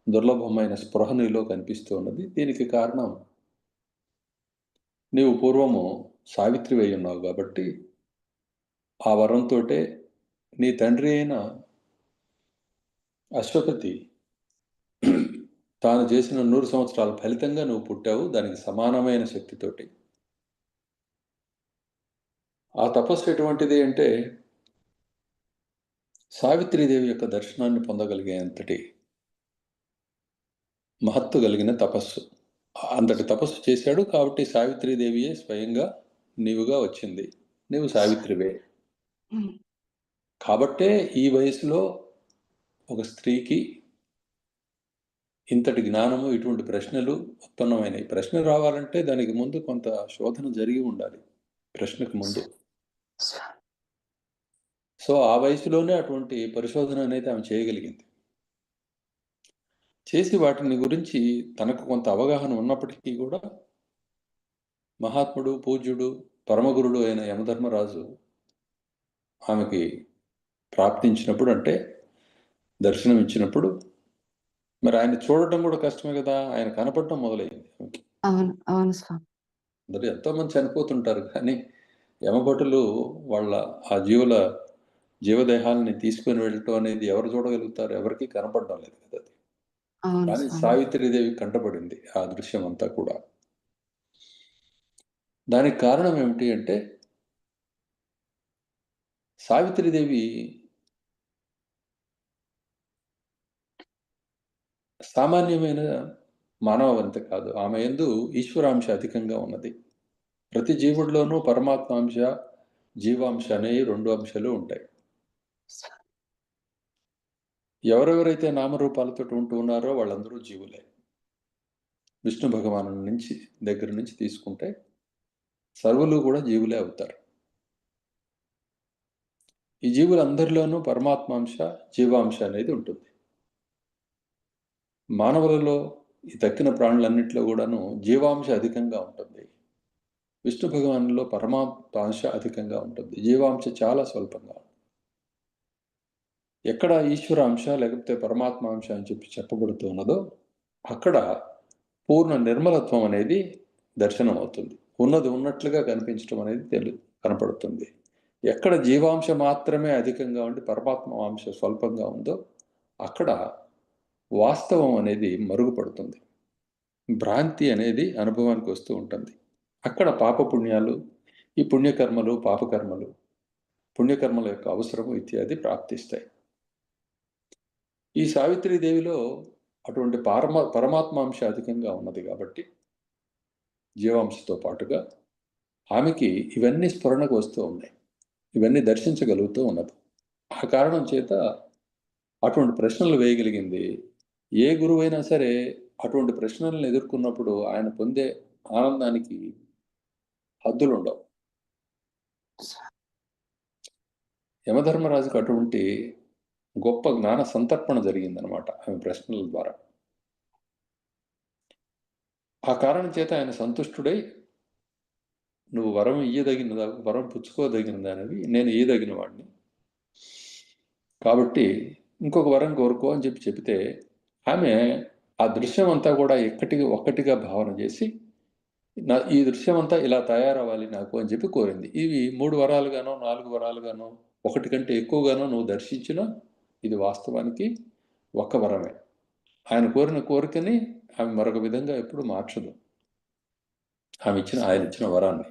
దుర్లభమైన స్పృహ నీలో కనిపిస్తూ ఉన్నది. దీనికి కారణం నీవు పూర్వము సావిత్రి అయి ఉన్నావు కాబట్టి ఆ వరంతో నీ తండ్రి అయిన అశ్వపతి తాను చేసిన 100 సంవత్సరాల ఫలితంగా నువ్వు పుట్టావు, దానికి సమానమైన శక్తితోటి. ఆ తపస్సు ఎటువంటిది అంటే సావిత్రీదేవి యొక్క దర్శనాన్ని పొందగలిగే అంతటి మహత్తు కలిగిన తపస్సు. అంతటి తపస్సు చేశాడు కాబట్టి సావిత్రీదేవియే స్వయంగా నీవుగా వచ్చింది. నీవు సావిత్రివే కాబట్టే ఈ వయసులో ఒక స్త్రీకి ఇంతటి జ్ఞానము, ఇటువంటి ప్రశ్నలు ఉత్పన్నమైనవి. ప్రశ్న రావాలంటే దానికి ముందు కొంత శోధన జరిగి ఉండాలి, ప్రశ్నకు ముందు. సో ఆ వయసులోనే అటువంటి పరిశోధన అనేది ఆమె చేయగలిగింది. చేసి వాటిని గురించి తనకు కొంత అవగాహన ఉన్నప్పటికీ కూడా మహాత్ముడు, పూజ్యుడు, పరమగురుడు అయిన యమధర్మరాజు ఆమెకి ప్రాప్తించినప్పుడు, అంటే దర్శనం ఇచ్చినప్పుడు, మరి ఆయన చూడటం కూడా కష్టమే కదా, ఆయన కనపడటం మొదలైంది ఆమెకి. అవును అవును స్వామి. ఎంతోమంది చనిపోతుంటారు కానీ యమభటులు వాళ్ళ ఆ జీవుల జీవదేహాలని తీసుకొని వెళ్ళటం అనేది ఎవరు చూడగలుగుతారు? ఎవరికీ కనపడడం లేదు కదా అది. అవును కానీ స్వామి. సావిత్రీదేవి కంటపడింది ఆ దృశ్యం అంతా కూడా. దానికి కారణం ఏమిటి అంటే సావిత్రీదేవి సామాన్యమైన మానవవంత కాదు. ఆమె యందు ఈశ్వరాంశ అధికంగా ఉన్నది. ప్రతి జీవుడిలోనూ పరమాత్మాంశ, జీవాంశ అనేవి 2 అంశాలు ఉంటాయి. ఎవరెవరైతే నామరూపాలతోటి ఉంటూ ఉన్నారో వాళ్ళందరూ జీవులే. విష్ణు భగవాను దగ్గర నుంచి తీసుకుంటే సర్వులు కూడా జీవులే అవుతారు. ఈ జీవులందరిలోనూ పరమాత్మాంశ, జీవాంశ అనేది ఉంటుంది. మానవులలో ఈ తక్కిన ప్రాణులన్నింటిలో కూడాను జీవాంశ అధికంగా ఉంటుంది. విష్ణు భగవానులో పరమాత్మాంశ అధికంగా ఉంటుంది. జీవాంశ చాలా స్వల్పంగా ఉంటుంది. ఎక్కడ ఈశ్వరాంశ లేకపోతే పరమాత్మాంశ అని చెప్పబడుతూ ఉన్నదో అక్కడ పూర్ణ నిర్మలత్వం అనేది దర్శనం అవుతుంది. ఉన్నది ఉన్నట్లుగా కనిపించడం అనేది కనపడుతుంది. ఎక్కడ జీవాంశ మాత్రమే అధికంగా ఉండి పరమాత్మ అంశ స్వల్పంగా ఉందో అక్కడ వాస్తవం అనేది మరుగుపడుతుంది. భ్రాంతి అనేది అనుభవానికి వస్తూ ఉంటుంది. అక్కడ పాపపుణ్యాలు, ఈ పుణ్యకర్మలు, పాపకర్మలు, పుణ్యకర్మల యొక్క అవసరము ఇత్యాది ప్రాప్తిస్తాయి. ఈ సావిత్రీదేవిలో అటువంటి పరమాత్మాంశ అధికంగా ఉన్నది కాబట్టి జీవాంశతో పాటుగా ఆమెకి ఇవన్నీ స్ఫురణకు వస్తూ ఉన్నాయి. ఇవన్నీ దర్శించగలుగుతూ ఉన్నది. ఆ కారణం చేత అటువంటి ప్రశ్నలు వేయగలిగింది. ఏ గురువైనా సరే అటువంటి ప్రశ్నలను ఎదుర్కొన్నప్పుడు ఆయన పొందే ఆనందానికి హద్దులుండవు. యమధర్మరాజుకు అటువంటి గొప్ప జ్ఞాన సంతర్పణ జరిగిందనమాట ఆమె ప్రశ్నల ద్వారా. ఆ కారణం చేత ఆయన సంతుష్టుడై నువ్వు వరం ఇయ్యదగినదా, వరం పుచ్చుకోదగినదానివి, నేను ఇయ్యదగిన వాడిని, కాబట్టి ఇంకొక వరం కోరుకో అని చెప్తే ఆమె ఆ దృశ్యం అంతా కూడా ఒక్కటిగా భావన చేసి ఈ దృశ్యం అంతా ఇలా తయారవ్వాలి నాకు అని చెప్పి కోరింది. ఇవి 3 వరాలుగానో 4 వరాలుగానో ఒకటి కంటే ఎక్కువగానో నువ్వు దర్శించినా ఇది వాస్తవానికి ఒక్క వరమే. ఆయన కోరిన కోరికని ఆమె మరొక విధంగా ఎప్పుడు మార్చదు. ఆయన ఇచ్చిన వరాన్ని.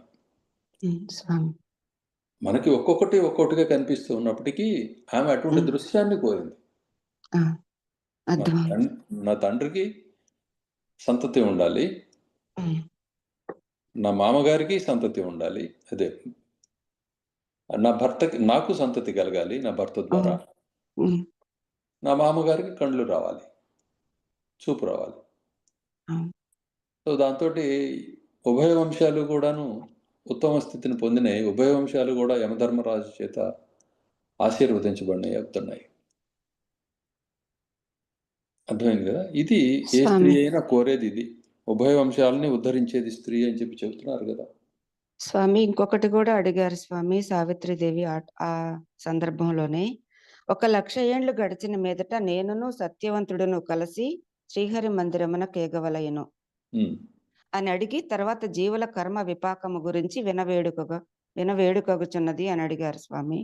మనకి ఒక్కొక్కటిగా కనిపిస్తూ ఉన్నప్పటికీ ఆమె అటువంటి దృశ్యాన్ని కోరింది. నా తండ్రికి సంతతి ఉండాలి, నా మామగారికి సంతతి ఉండాలి, అదే నా భర్తకి నాకు సంతతి కలగాలి నా భర్త ద్వారా, నా మామగారికి కళ్ళు రావాలి, చూపు రావాలి. సో దాంతో ఉభయ వంశాలు కూడాను ఉత్తమ స్థితిని పొందినాయి. ఉభయ వంశాలు కూడా యమధర్మరాజు చేత ఆశీర్వదించబడినాయి అవుతున్నాయి. అర్థమైంది కదా? ఇది ఏ స్త్రీ అయినా కోరేది ఇది. ఉభయ వంశాలని ఉద్ధరించేది స్త్రీ అని చెప్తున్నారు కదా స్వామి. ఇంకొకటి కూడా అడిగారు స్వామి సావిత్రీదేవి ఆ సందర్భంలోనే. 1,00,000 ఏండ్లు గడిచిన మీదట నేనును సత్యవంతుడును కలిసి శ్రీహరి మందిరమున కేగవలయను అని అడిగి తర్వాత జీవుల కర్మ విపాకము గురించి వినవేడుకగుచున్నది అని అడిగారు స్వామి.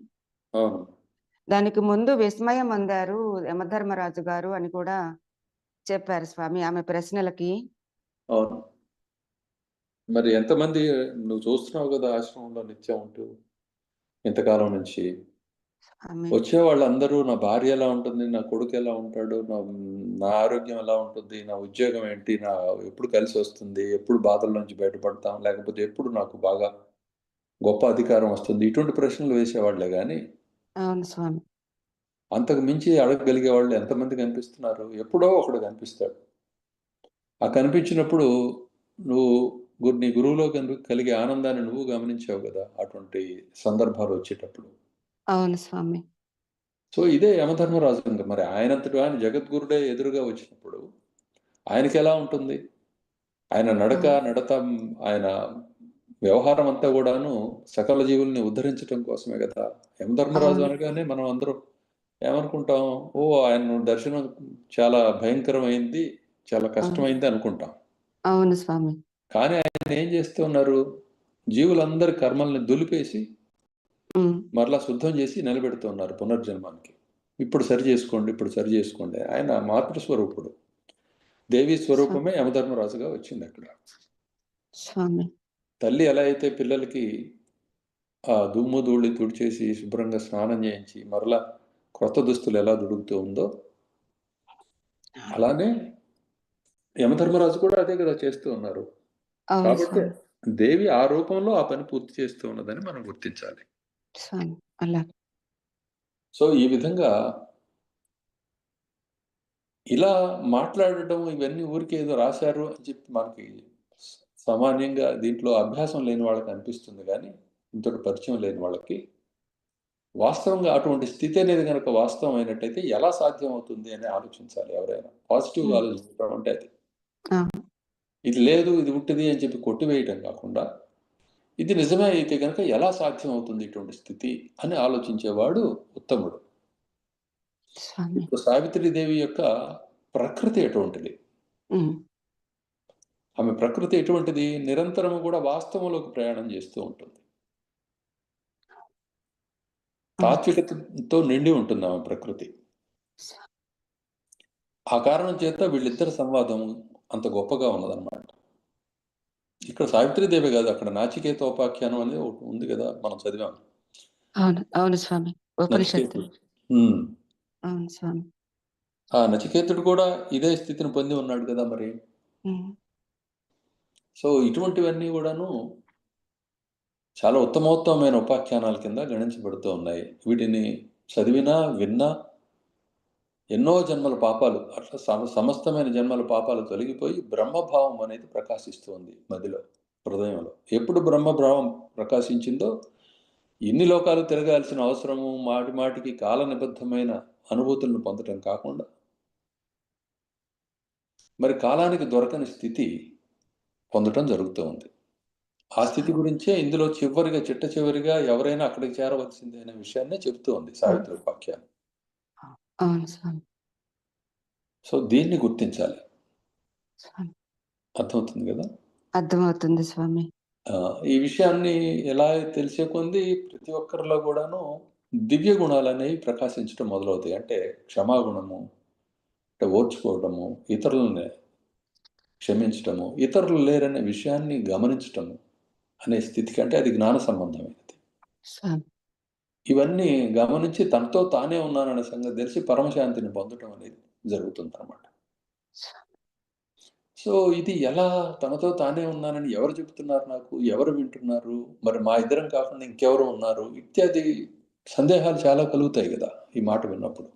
దానికి ముందు విస్మయం అందారు యమధర్మరాజు గారు అని కూడా చెప్పారు స్వామి ఆమె ప్రశ్నలకి. అవును. మరి ఎంతమంది నువ్వు చూస్తున్నావు కదా ఆశ్రమంలో నిత్యం ఉంటూ ఇంతకాలం నుంచి వచ్చే వాళ్ళందరూ నా భార్య ఎలా ఉంటుంది, నా కొడుకు ఎలా ఉంటాడు, నా ఆరోగ్యం ఎలా ఉంటుంది, నా ఉద్యోగం ఏంటి, నా ఎప్పుడు కలిసి వస్తుంది, ఎప్పుడు బాధల నుంచి బయటపడతాం, లేకపోతే ఎప్పుడు నాకు బాగా గొప్ప అధికారం వస్తుంది, ఇటువంటి ప్రశ్నలు వేసేవాళ్లే కానీ అవును స్వామి అంతకు మించి అడగగలిగే వాళ్ళు ఎంతమంది కనిపిస్తున్నారు? ఎప్పుడో ఒకడు కనిపిస్తాడు. ఆ కనిపించినప్పుడు నీ గురువులో కలిగే ఆనందాన్ని నువ్వు గమనించావు కదా అటువంటి సందర్భాలు వచ్చేటప్పుడు. అవును స్వామి. సో ఇదే యమధర్మరాజు. మరి ఆయనంతటి ఆయన జగద్గురుడే ఎదురుగా వచ్చినప్పుడు ఆయనకి ఎలా ఉంటుంది? ఆయన నడత, ఆయన వ్యవహారం అంతా కూడాను సకల జీవుల్ని ఉద్ధరించడం కోసమే కదా. యమధర్మరాజు అనగానే మనం అందరం ఏమనుకుంటాం? ఆయన దర్శనం చాలా భయంకరమైంది, చాలా కష్టమైంది అనుకుంటాం. అవును స్వామి. కానీ ఆయన ఏం చేస్తూ ఉన్నారు? జీవులందరి కర్మల్ని దులిపేసి మరలా శుద్ధం చేసి నిలబెడుతూ ఉన్నారు పునర్జన్మానికి. ఇప్పుడు సరి చేసుకోండి, ఇప్పుడు సరి చేసుకోండి. ఆయన మాతృస్వరూపుడు, దేవీ స్వరూపమే యమధర్మరాజుగా వచ్చింది అక్కడ. స్వామి తల్లి ఎలా అయితే పిల్లలకి ఆ దుమ్ము ధూళి తుడిచేసి శుభ్రంగా స్నానం చేయించి మరలా క్రొత్త దుస్తులు ఎలా దుడుకుతూ ఉందో, అలానే యమధర్మరాజు కూడా అదే కదా చేస్తూ ఉన్నారు. అవును కాబట్టి స్వామి దేవి ఆ రూపంలో ఆ పని పూర్తి చేస్తూ ఉన్నదని మనం గుర్తించాలి. స్వామి అలా సో ఈ విధంగా ఇలా మాట్లాడటం ఇవన్నీ ఊరికే ఏదో రాశారు అని చెప్పి మనకి సామాన్యంగా దీంట్లో అభ్యాసం లేని వాళ్ళకి అనిపిస్తుంది, కానీ ఇంతటి పరిచయం లేని వాళ్ళకి వాస్తవంగా అటువంటి స్థితి అనేది కనుక వాస్తవం అయినట్టయితే ఎలా సాధ్యం అవుతుంది అని ఆలోచించాలి. ఎవరైనా పాజిటివ్గా ఆలోచించడం అంటే అది. ఇది లేదు, ఇది ఉట్టిది అని చెప్పి కొట్టివేయటం కాకుండా, ఇది నిజమే అయితే కనుక ఎలా సాధ్యం అవుతుంది ఇటువంటి స్థితి అని ఆలోచించేవాడు ఉత్తముడు. స్వామి ఇప్పుడు సావిత్రీదేవి యొక్క ప్రకృతి ఎటువంటిది? ఆమె ప్రకృతి ఎటువంటిది? నిరంతరము కూడా వాస్తవంలోకి ప్రయాణం చేస్తూ ఉంటుంది. తాత్వికతతో నిండి ఉంటుంది ఆమె ప్రకృతి. ఆ కారణం చేత వీళ్ళిద్దరి సంవాదం అంత గొప్పగా ఉన్నదన్నమాట. ఇక్కడ సావిత్రీదేవి కాదు, అక్కడ నాచికేతోపాఖ్యానం అనేది ఒకటి ఉంది కదా, మనం చదివాం. అవును అవును స్వామి ఉపనిషత్తు. అవును స్వామి ఆ నచికేతుడు కూడా ఇదే స్థితిని పొంది ఉన్నాడు కదా మరి. సో ఇటువంటివన్నీ కూడాను చాలా ఉత్తమోత్తమైన ఉపాఖ్యానాల కింద గణించబడుతూ ఉన్నాయి. వీటిని చదివినా విన్నా ఎన్నో జన్మల పాపాలు, అట్లా సమస్తమైన జన్మల పాపాలు తొలగిపోయి బ్రహ్మభావం అనేది ప్రకాశిస్తుంది మదిలో, హృదయంలో. ఎప్పుడు బ్రహ్మభావం ప్రకాశించిందో ఇన్ని లోకాలు తిరగాల్సిన అవసరము, మాటి మాటికి కాల నిబద్ధమైన అనుభూతులను పొందటం కాకుండా మరి కాలానికి దొరకని స్థితి పొందటం జరుగుతూ ఉంది. ఆ స్థితి గురించే ఇందులో చివరిగా చిట్ట చివరిగా ఎవరైనా అక్కడికి చేరవలసిందే అనే విషయాన్నే చెబుతూ ఉంది సావిత్రి ఉపాఖ్యానం. అవును స్వామి సో దీన్ని గుర్తించాలి. స్వామి అర్థమవుతుంది కదా. అర్థమవుతుంది స్వామి. ఈ విషయాన్ని ఎలా తెలిసే కొంది ప్రతి ఒక్కరిలో కూడాను దివ్య గుణాలు అనేవి ప్రకాశించడం మొదలవుతాయి. అంటే క్షమాగుణము, అంటే ఓర్చుకోవడము, ఇతరులని క్షమించటము, ఇతరులు లేరనే విషయాన్ని గమనించటము అనే స్థితికి, అంటే అది జ్ఞాన సంబంధమైనది. స్వామి ఇవన్నీ గమనించి తనతో తానే ఉన్నాననే సంగతి తెలిసి పరమశాంతిని పొందటం అనేది జరుగుతుందన్నమాట. సో ఇది ఎలా తనతో తానే ఉన్నానని ఎవరు చెబుతున్నారు నాకు, ఎవరు వింటున్నారు, మరి మా ఇద్దరం కాకుండా ఇంకెవరు ఉన్నారు, ఇత్యాది సందేహాలు చాలా కలుగుతాయి కదా ఈ మాట విన్నప్పుడు.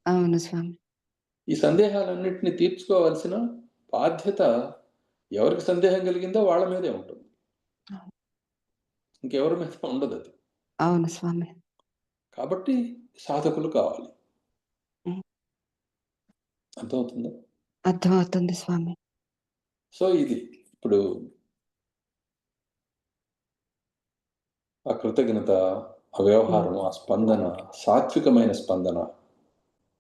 అవును స్వామి ఈ సందేహాలన్నింటినీ తీర్చుకోవాల్సిన బాధ్యత ఎవరికి సందేహం కలిగిందో వాళ్ళ మీదే ఉంటుంది, ఇంకెవరి మీద ఉండదు అది. అవును స్వామి కాబట్టి సాధకులు కావాలి. అర్థమవుతుందా? అర్థమవుతుంది స్వామి. సో ఇది ఇప్పుడు ఆ కృతజ్ఞత, ఆ వ్యవహారం, ఆ స్పందన, సాత్వికమైన స్పందన.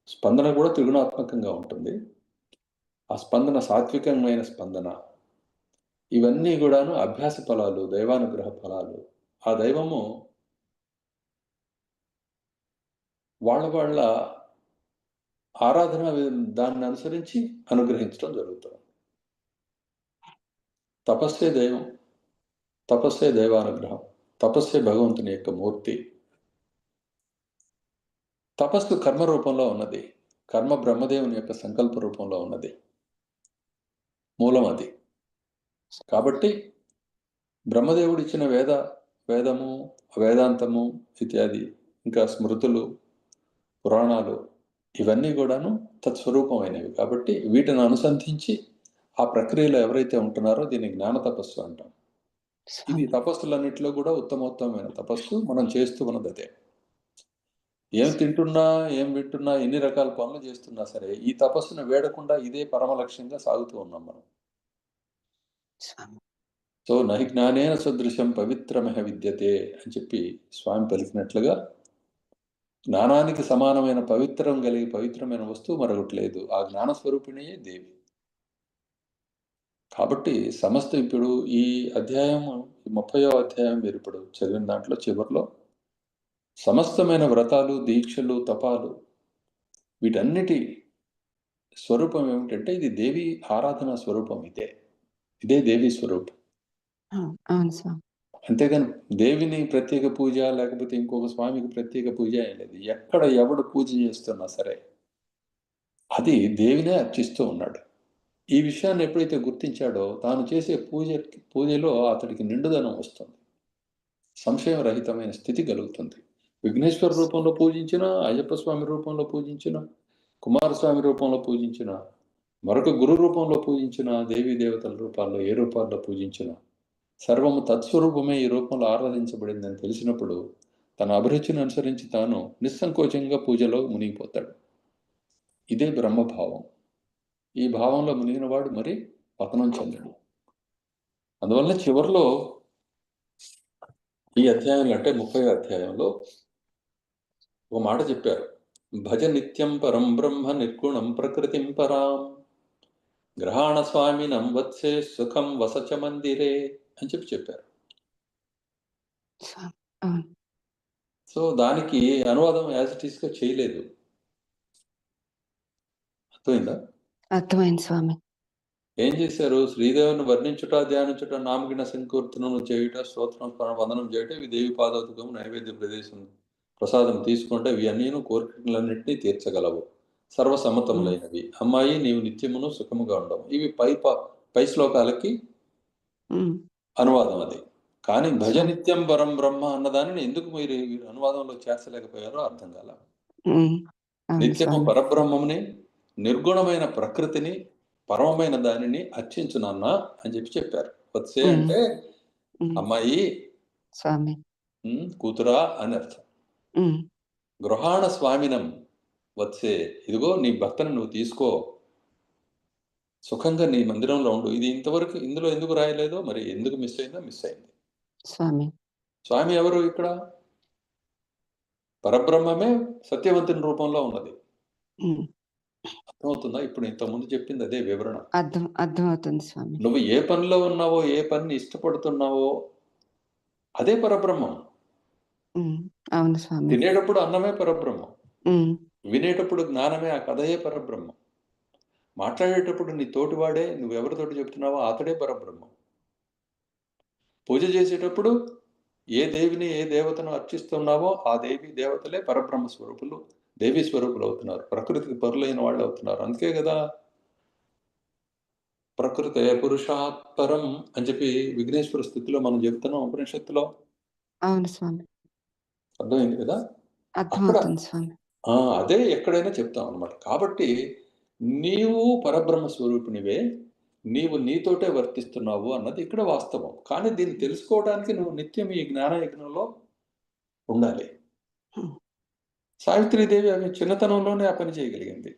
స్పందన కూడా త్రిగుణాత్మకంగా ఉంటుంది. ఆ స్పందన సాత్వికమైన స్పందన. ఇవన్నీ కూడాను అభ్యాస ఫలాలు, దైవానుగ్రహ ఫలాలు. ఆ దైవము వాళ్ళ ఆరాధన దాన్ని అనుసరించి అనుగ్రహించడం జరుగుతుంది. తపస్సే దైవం, తపస్సే దైవానుగ్రహం, తపస్సే భగవంతుని యొక్క మూర్తి. తపస్సు కర్మ రూపంలో ఉన్నది, కర్మ బ్రహ్మదేవుని యొక్క సంకల్ప రూపంలో ఉన్నది, మూలం అది. కాబట్టి బ్రహ్మదేవుడు ఇచ్చిన వేదము, వేదాంతము ఇత్యాది, ఇంకా స్మృతులు, పురాణాలు, ఇవన్నీ కూడాను తత్స్వరూపమైనవి. కాబట్టి వీటిని అనుసంధించి ఆ ప్రక్రియలో ఎవరైతే ఉంటున్నారో దీన్ని జ్ఞాన తపస్సు అంటాం. ఇది తపస్సులన్నింటిలో కూడా ఉత్తమోత్తమైన తపస్సు. మనం చేస్తూ ఉన్నది అదే. ఏం తింటున్నా, ఏం వింటున్నా, ఎన్ని రకాల పనులు చేస్తున్నా సరే ఈ తపస్సును వేడకుండా ఇదే పరమ లక్ష్యంగా సాగుతూ ఉన్నాం మనం. సో నహి జ్ఞానేన సదృశం పవిత్రమహ విద్యతే అని చెప్పి స్వామి పలికినట్లుగా జ్ఞానానికి సమానమైన పవిత్రం కలిగి పవిత్రమైన వస్తువు మరొకటి లేదు. ఆ జ్ఞాన స్వరూపిణియే దేవి. కాబట్టి సమస్త ఇప్పుడు ఈ అధ్యాయం 30వ అధ్యాయం మీరు ఇప్పుడు చదివిన దాంట్లో చివరిలో సమస్తమైన వ్రతాలు, దీక్షలు, తపాలు వీటన్నిటి స్వరూపం ఏమిటంటే ఇది దేవి ఆరాధన స్వరూపం. ఇదే దేవి స్వరూపం. అవును స్వామి. అంతేగాని దేవిని ప్రత్యేక పూజ లేకపోతే ఇంకొక స్వామికి ప్రత్యేక పూజ ఏం లేదు. ఎక్కడ ఎవడు పూజ చేస్తున్నా సరే అది దేవినే అర్చిస్తూ ఉన్నాడు. ఈ విషయాన్ని ఎప్పుడైతే గుర్తించాడో తాను చేసే పూజలో అతడికి నిండుదనం వస్తుంది, సంశయం రహితమైన స్థితి కలుగుతుంది. విఘ్నేశ్వర రూపంలో పూజించిన, అయ్యప్ప స్వామి రూపంలో పూజించిన, కుమారస్వామి రూపంలో పూజించిన, మరొక గురు రూపంలో పూజించిన, దేవీ దేవతల రూపాల్లో ఏ రూపాల్లో పూజించిన సర్వము తత్స్వరూపమే ఈ రూపంలో ఆరాధించబడిందని తెలిసినప్పుడు తన అభిరుచిని అనుసరించి తాను నిస్సంకోచంగా పూజలో మునిగిపోతాడు. ఇదే బ్రహ్మభావం. ఈ భావంలో మునిగినవాడు మరి పతనం చెందడు. అందువల్ల చివరిలో ఈ అధ్యాయంలో అంటే 30వ అధ్యాయంలో ఒక మాట చెప్పారు. భజ నిత్యం పరం బ్రహ్మ నిర్గుణం ప్రకృతిం పరాం గ్రహాణ స్వామినం వత్సే సుఖం వసచ మందిరే అని చెప్పారు. సో దానికి అనువాదం యాజ్ ఇట్ ఈస్ గా చేయలేదు. అర్థమైందా? అర్థమైంది స్వామి. ఏం చేశారు? శ్రీదేవుని వర్ణించుట, ధ్యానించుట, నామగిన సంకీర్తనము చేయుట, స్తోత్రం వందనం చేయుట, ఇవి దేవి పాదోదకం నైవేద్య ప్రదేశం ప్రసాదం తీసుకుంటే ఇవి అన్నీ కోరికలన్నింటినీ తీర్చగలవు, సర్వసమ్మతములైనవి. అమ్మాయి నీవు నిత్యమును సుఖముగా ఉండవు. ఇవి పై శ్లోకాలకి అనువాదం అది. కానీ భజ నిత్యం పరం బ్రహ్మ అన్నదానిని ఎందుకు మీరు అనువాదంలో చేర్చలేకపోయారో అర్థం కాల. నిత్యము పరబ్రహ్మముని, నిర్గుణమైన ప్రకృతిని, పరమమైన దానిని అర్చించు నాన్న అని చెప్పారు. వత్సే అంటే అమ్మాయి, స్వామి, కూతురా అని అర్థం. గృహాణ స్వామినం వత్సే, ఇదిగో నీ భర్తను నువ్వు తీసుకో, సుఖంగా నీ మందిరంలో ఉండు. ఇది ఇంతవరకు ఇందులో ఎందుకు రాయలేదో మరి ఎందుకు మిస్ అయింది. స్వామి ఎవరు ఇక్కడ? పరబ్రహ్మమే సత్యవంతుని రూపంలో ఉన్నది. అర్థమవుతుందా? ఇప్పుడు ఇంతకుముందు చెప్పింది అదే వివరణ. అర్థమవుతుంది స్వామి. నువ్వు ఏ పనిలో ఉన్నావో, ఏ పనిని ఇష్టపడుతున్నావో అదే పరబ్రహ్మం. అవును స్వామి. తినేటప్పుడు అన్నమే పరబ్రహ్మం, వినేటప్పుడు జ్ఞానమే, ఆ కథయే పరబ్రహ్మం. మాట్లాడేటప్పుడు నీ తోటివాడే, నువ్వెవరితోటి చెప్తున్నావో అతడే పరబ్రహ్మం. పూజ చేసేటప్పుడు ఏ దేవిని, ఏ దేవతను అర్చిస్తున్నావో ఆ దేవి దేవతలే పరబ్రహ్మ స్వరూపులు, దేవీ స్వరూపులు అవుతున్నారు, ప్రకృతికి పరులైన వాళ్ళు అవుతున్నారు. అందుకే కదా ప్రకృతే పురుషాత్పరం అని చెప్పి విఘ్నేశ్వర స్థితిలో మనం చెప్తున్నాం ఉపనిషత్తులో. అవును స్వామి. అర్థమైంది కదా? అర్థమవుతుంది స్వామి. అదే ఎక్కడైనా చెప్తాం అనమాట. కాబట్టి నీవు పరబ్రహ్మ స్వరూపినివే, నీవు నీతోటే వర్తిస్తున్నావు అన్నది ఇక్కడ వాస్తవం. కానీ దీన్ని తెలుసుకోవడానికి నువ్వు నిత్యం ఈ జ్ఞాన యజ్ఞంలో ఉండాలి. సావిత్రీదేవి ఆమె చిన్నతనంలోనే ఆ పని చేయగలిగింది.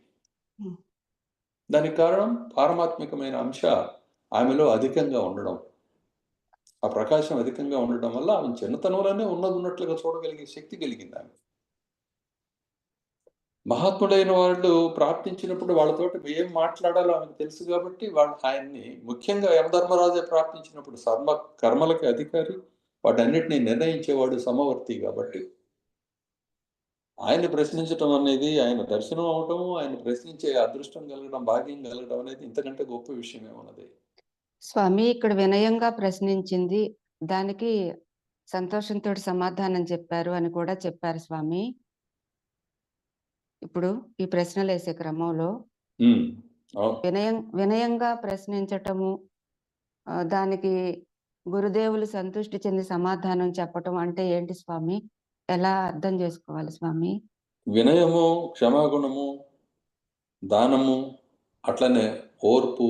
దానికి కారణం పారమాత్మికమైన అంశ ఆమెలో అధికంగా ఉండడం, ఆ ప్రకాశం అధికంగా ఉండటం వల్ల ఆమె చిన్నతనంలోనే ఉన్నట్లుగా చూడగలిగే శక్తి కలిగింది ఆమె. మహాత్ముడైన వాళ్ళు ప్రార్థించినప్పుడు వాళ్ళతోటి ఏం మాట్లాడాలో ఆమెకు తెలుసు కాబట్టి వాళ్ళు ఆయన్ని, ముఖ్యంగా యమధర్మరాజే ప్రార్థించినప్పుడు కర్మలకి అధికారి, వాటన్నిటిని నిర్ణయించేవాడు, సమవర్తి కాబట్టి ఆయన ప్రశ్నించటం అనేది, ఆయన దర్శనం అవటం, ఆయన ప్రశ్నించే అదృష్టం కలగడం, భాగ్యం కలగడం అనేది ఇంతకంటే గొప్ప విషయం ఏమన్నది. స్వామి ఇక్కడ వినయంగా ప్రశ్నించింది, దానికి సంతోషంతో సమాధానం చెప్పారు అని కూడా చెప్పారు స్వామి. ఇప్పుడు ఈ ప్రశ్నలు వేసే క్రమంలో వినయంగా ప్రశ్నించటము, దానికి గురుదేవులు సంతృష్టి చెంది సమాధానం చెప్పటం అంటే ఏంటి స్వామి? ఎలా అర్థం చేసుకోవాలి స్వామి? వినయము, క్షమాగుణము, దానము, అట్లనే ఓర్పు,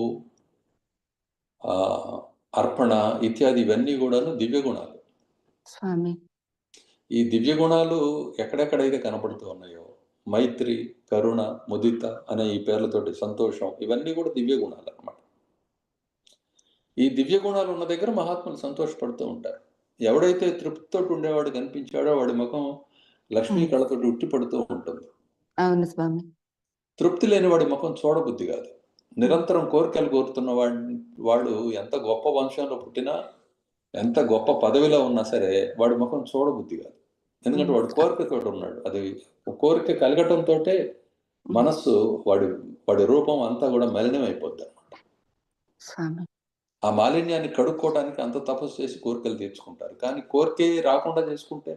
అర్పణ ఇత్యాది ఇవన్నీ కూడాను దివ్య గుణాలు స్వామి. ఈ దివ్య గుణాలు ఎక్కడెక్కడైతే కనపడుతూ ఉన్నాయో, మైత్రి, కరుణ, ముదిత అనే ఈ పేర్లతోటి, సంతోషం, ఇవన్నీ కూడా దివ్య గుణాలు అన్నమాట. ఈ దివ్య గుణాలు ఉన్న దగ్గర మహాత్ములు సంతోషపడుతూ ఉంటారు. ఎవడైతే తృప్తితో ఉండేవాడు కనిపించాడో వాడి ముఖం లక్ష్మీ కళతో ఉట్టి పడుతూ ఉంటుంది. అవును స్వామి. తృప్తి లేని వాడి ముఖం చూడబుద్ధి కాదు. నిరంతరం కోరికలు కోరుతున్న వాడు ఎంత గొప్ప వంశంలో పుట్టినా, ఎంత గొప్ప పదవిలో ఉన్నా సరే వాడి ముఖం చూడబుద్ధి కాదు. ఎందుకంటే వాడు కోరికతోటి ఉన్నాడు. అది కోరిక కలగటంతో మనస్సు వాడి రూపం అంతా కూడా మలినం అయిపోద్ది అనమాట. స్వామి ఆ మాలిన్యాన్ని కడుక్కోవడానికి అంత తపస్సు చేసి కోరికలు తీర్చుకుంటారు. కానీ కోరికే రాకుండా చేసుకుంటే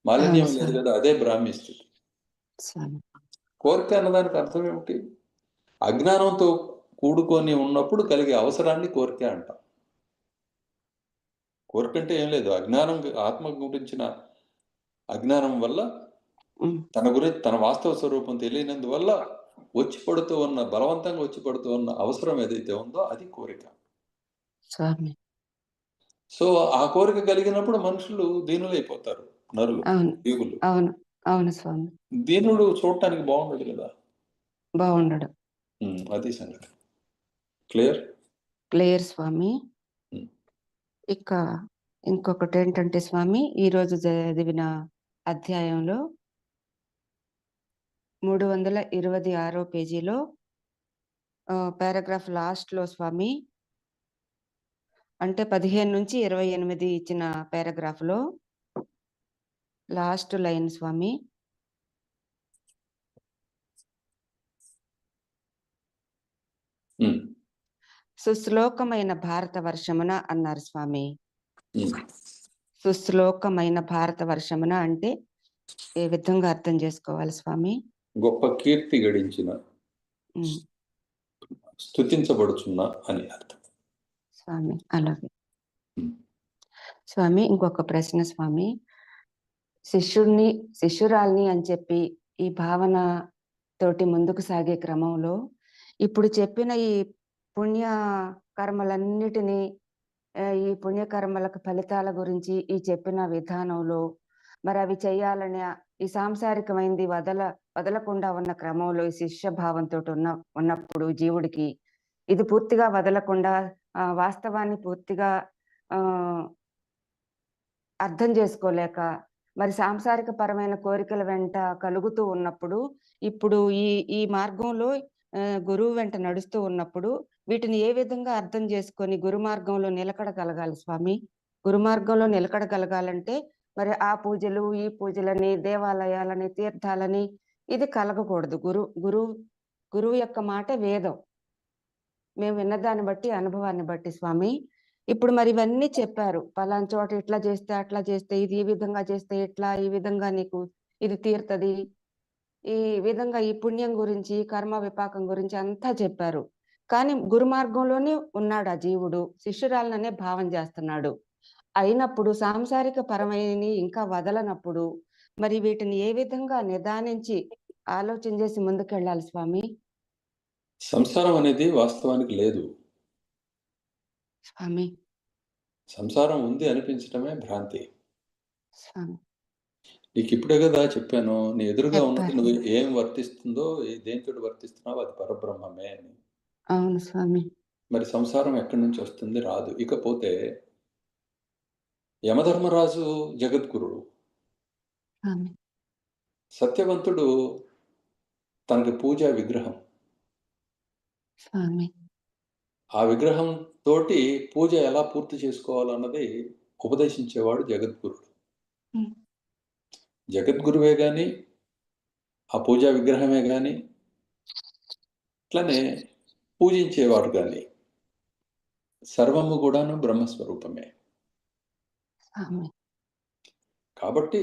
మాలిన్యం అవును లేదు స్వామి. కదా, అదే బ్రాహ్మీ స్థితి. స్వామి కోరిక అన్నదానికి అర్థం ఏమిటి? అజ్ఞానంతో కూడుకొని ఉన్నప్పుడు కలిగే అవసరాన్ని కోరిక అంటాం. కోరిక అంటే ఏం లేదు, ఆత్మ గురించిన అజ్ఞానం వల్ల తన వాస్తవ స్వరూపం తెలియనందువల్ల బలవంతంగా వచ్చి పడుతూ ఉన్న అవసరం ఏదైతే ఉందో అది కోరిక. స్వామి సో ఆ కోరిక కలిగినప్పుడు మనుషులు దీనులైపోతారు, నరులు, అవును జీవులు. అవును అవును స్వామి. దీనుడు చూడటానికి బాగుండదు కదా. బాగుండడు. అది సంగతి. క్లియర్ స్వామి. ఇక ఇంకొకటి ఏంటంటే స్వామి, ఈరోజు చదివిన అధ్యాయంలో 326 పేజీలో పారాగ్రాఫ్ లాస్ట్ లో స్వామి, అంటే 15 నుంచి 28 ఇచ్చిన పారాగ్రాఫ్ లో లాస్ట్ లైన్ స్వామి, సుశ్లోకమైన భారత వర్షమున అన్నారు స్వామి. సుశ్లోకమైన భారత వర్షమున అంటే ఏ విధంగా అర్థం చేసుకోవాలి స్వామి? గొప్ప కీర్తి గడించిన, స్తుతించబడుచున్న అని అర్థం స్వామి. అలాగే స్వామి. ఇంకొక ప్రశ్న స్వామి, శిష్యురాల్ని అని చెప్పి ఈ భావన తోటి ముందుకు సాగే క్రమంలో ఇప్పుడు చెప్పిన ఈ పుణ్య కర్మలన్నిటినీ, ఈ పుణ్యకర్మలకు ఫలితాల గురించి ఈ చెప్పిన విధానంలో మరి అవి చేయాలని ఈ సాంసారికమైంది వదలకుండా ఉన్న క్రమంలో ఈ శిష్య భావంతో ఉన్నప్పుడు జీవుడికి ఇది పూర్తిగా వదలకుండా వాస్తవాన్ని పూర్తిగా అర్థం చేసుకోలేక మరి సాంసారిక పరమైన కోరికల వెంట కలుగుతూ ఉన్నప్పుడు, ఇప్పుడు ఈ మార్గంలో గురువు వెంట నడుస్తూ ఉన్నప్పుడు వీటిని ఏ విధంగా అర్థం చేసుకొని గురు మార్గంలో నిలకడగలగాలి స్వామి? గురు మార్గంలో నిలకడగలగాలంటే మరి ఆ పూజలు, ఈ పూజలని, దేవాలయాలని, తీర్థాలని ఇది కలగకూడదు. గురువు యొక్క మాట వేదం. మేము విన్నదాన్ని బట్టి, అనుభవాన్ని బట్టి స్వామి. ఇప్పుడు మరి ఇవన్నీ చెప్పారు, పలానా చోట ఇట్లా చేస్తే అట్లా చేస్తే, ఇది ఈ విధంగా చేస్తే ఇట్లా, ఈ విధంగా నీకు ఇది తీరుతుంది, ఈ విధంగా ఈ పుణ్యం గురించి, కర్మ విపాకం గురించి అంతా చెప్పారు. కానీ గురు మార్గంలోనే ఉన్నాడు ఆ జీవుడు, శిష్యురాలననే భావం చేస్తున్నాడు. అయినప్పుడు సాంసారిక పరమైన ఇంకా వదలనప్పుడు మరి వీటిని ఏ విధంగా నిదానించి ఆలోచన చేసి ముందుకెళ్ళాలి స్వామి? సంసారం అనేది వాస్తవానికి లేదు స్వామి. సంసారం ఉంది అనిపించడమే భ్రాంతి. స్వామి నీకు ఇప్పుడే కదా చెప్పాను, నీ ఎదురుగా ఉన్నది నువ్వు ఏం వర్తిస్తుందో, దేంతో వర్తిస్తున్నావో అది పరబ్రహ్మమే అని. అవును స్వామి. మరి సంసారం ఎక్కడి నుంచి వస్తుంది? రాదు. ఇకపోతే యమధర్మరాజు జగద్గురుడు, సత్యవంతుడు తనకి పూజా విగ్రహం. ఆ విగ్రహం తోటి పూజ ఎలా పూర్తి చేసుకోవాలన్నది ఉపదేశించేవాడు జగద్గురుడు. జగద్గురువే గాని, ఆ పూజా విగ్రహమే గాని, అట్లనే పూజించేవాడు కానీ సర్వము కూడాను బ్రహ్మస్వరూపమే. కాబట్టి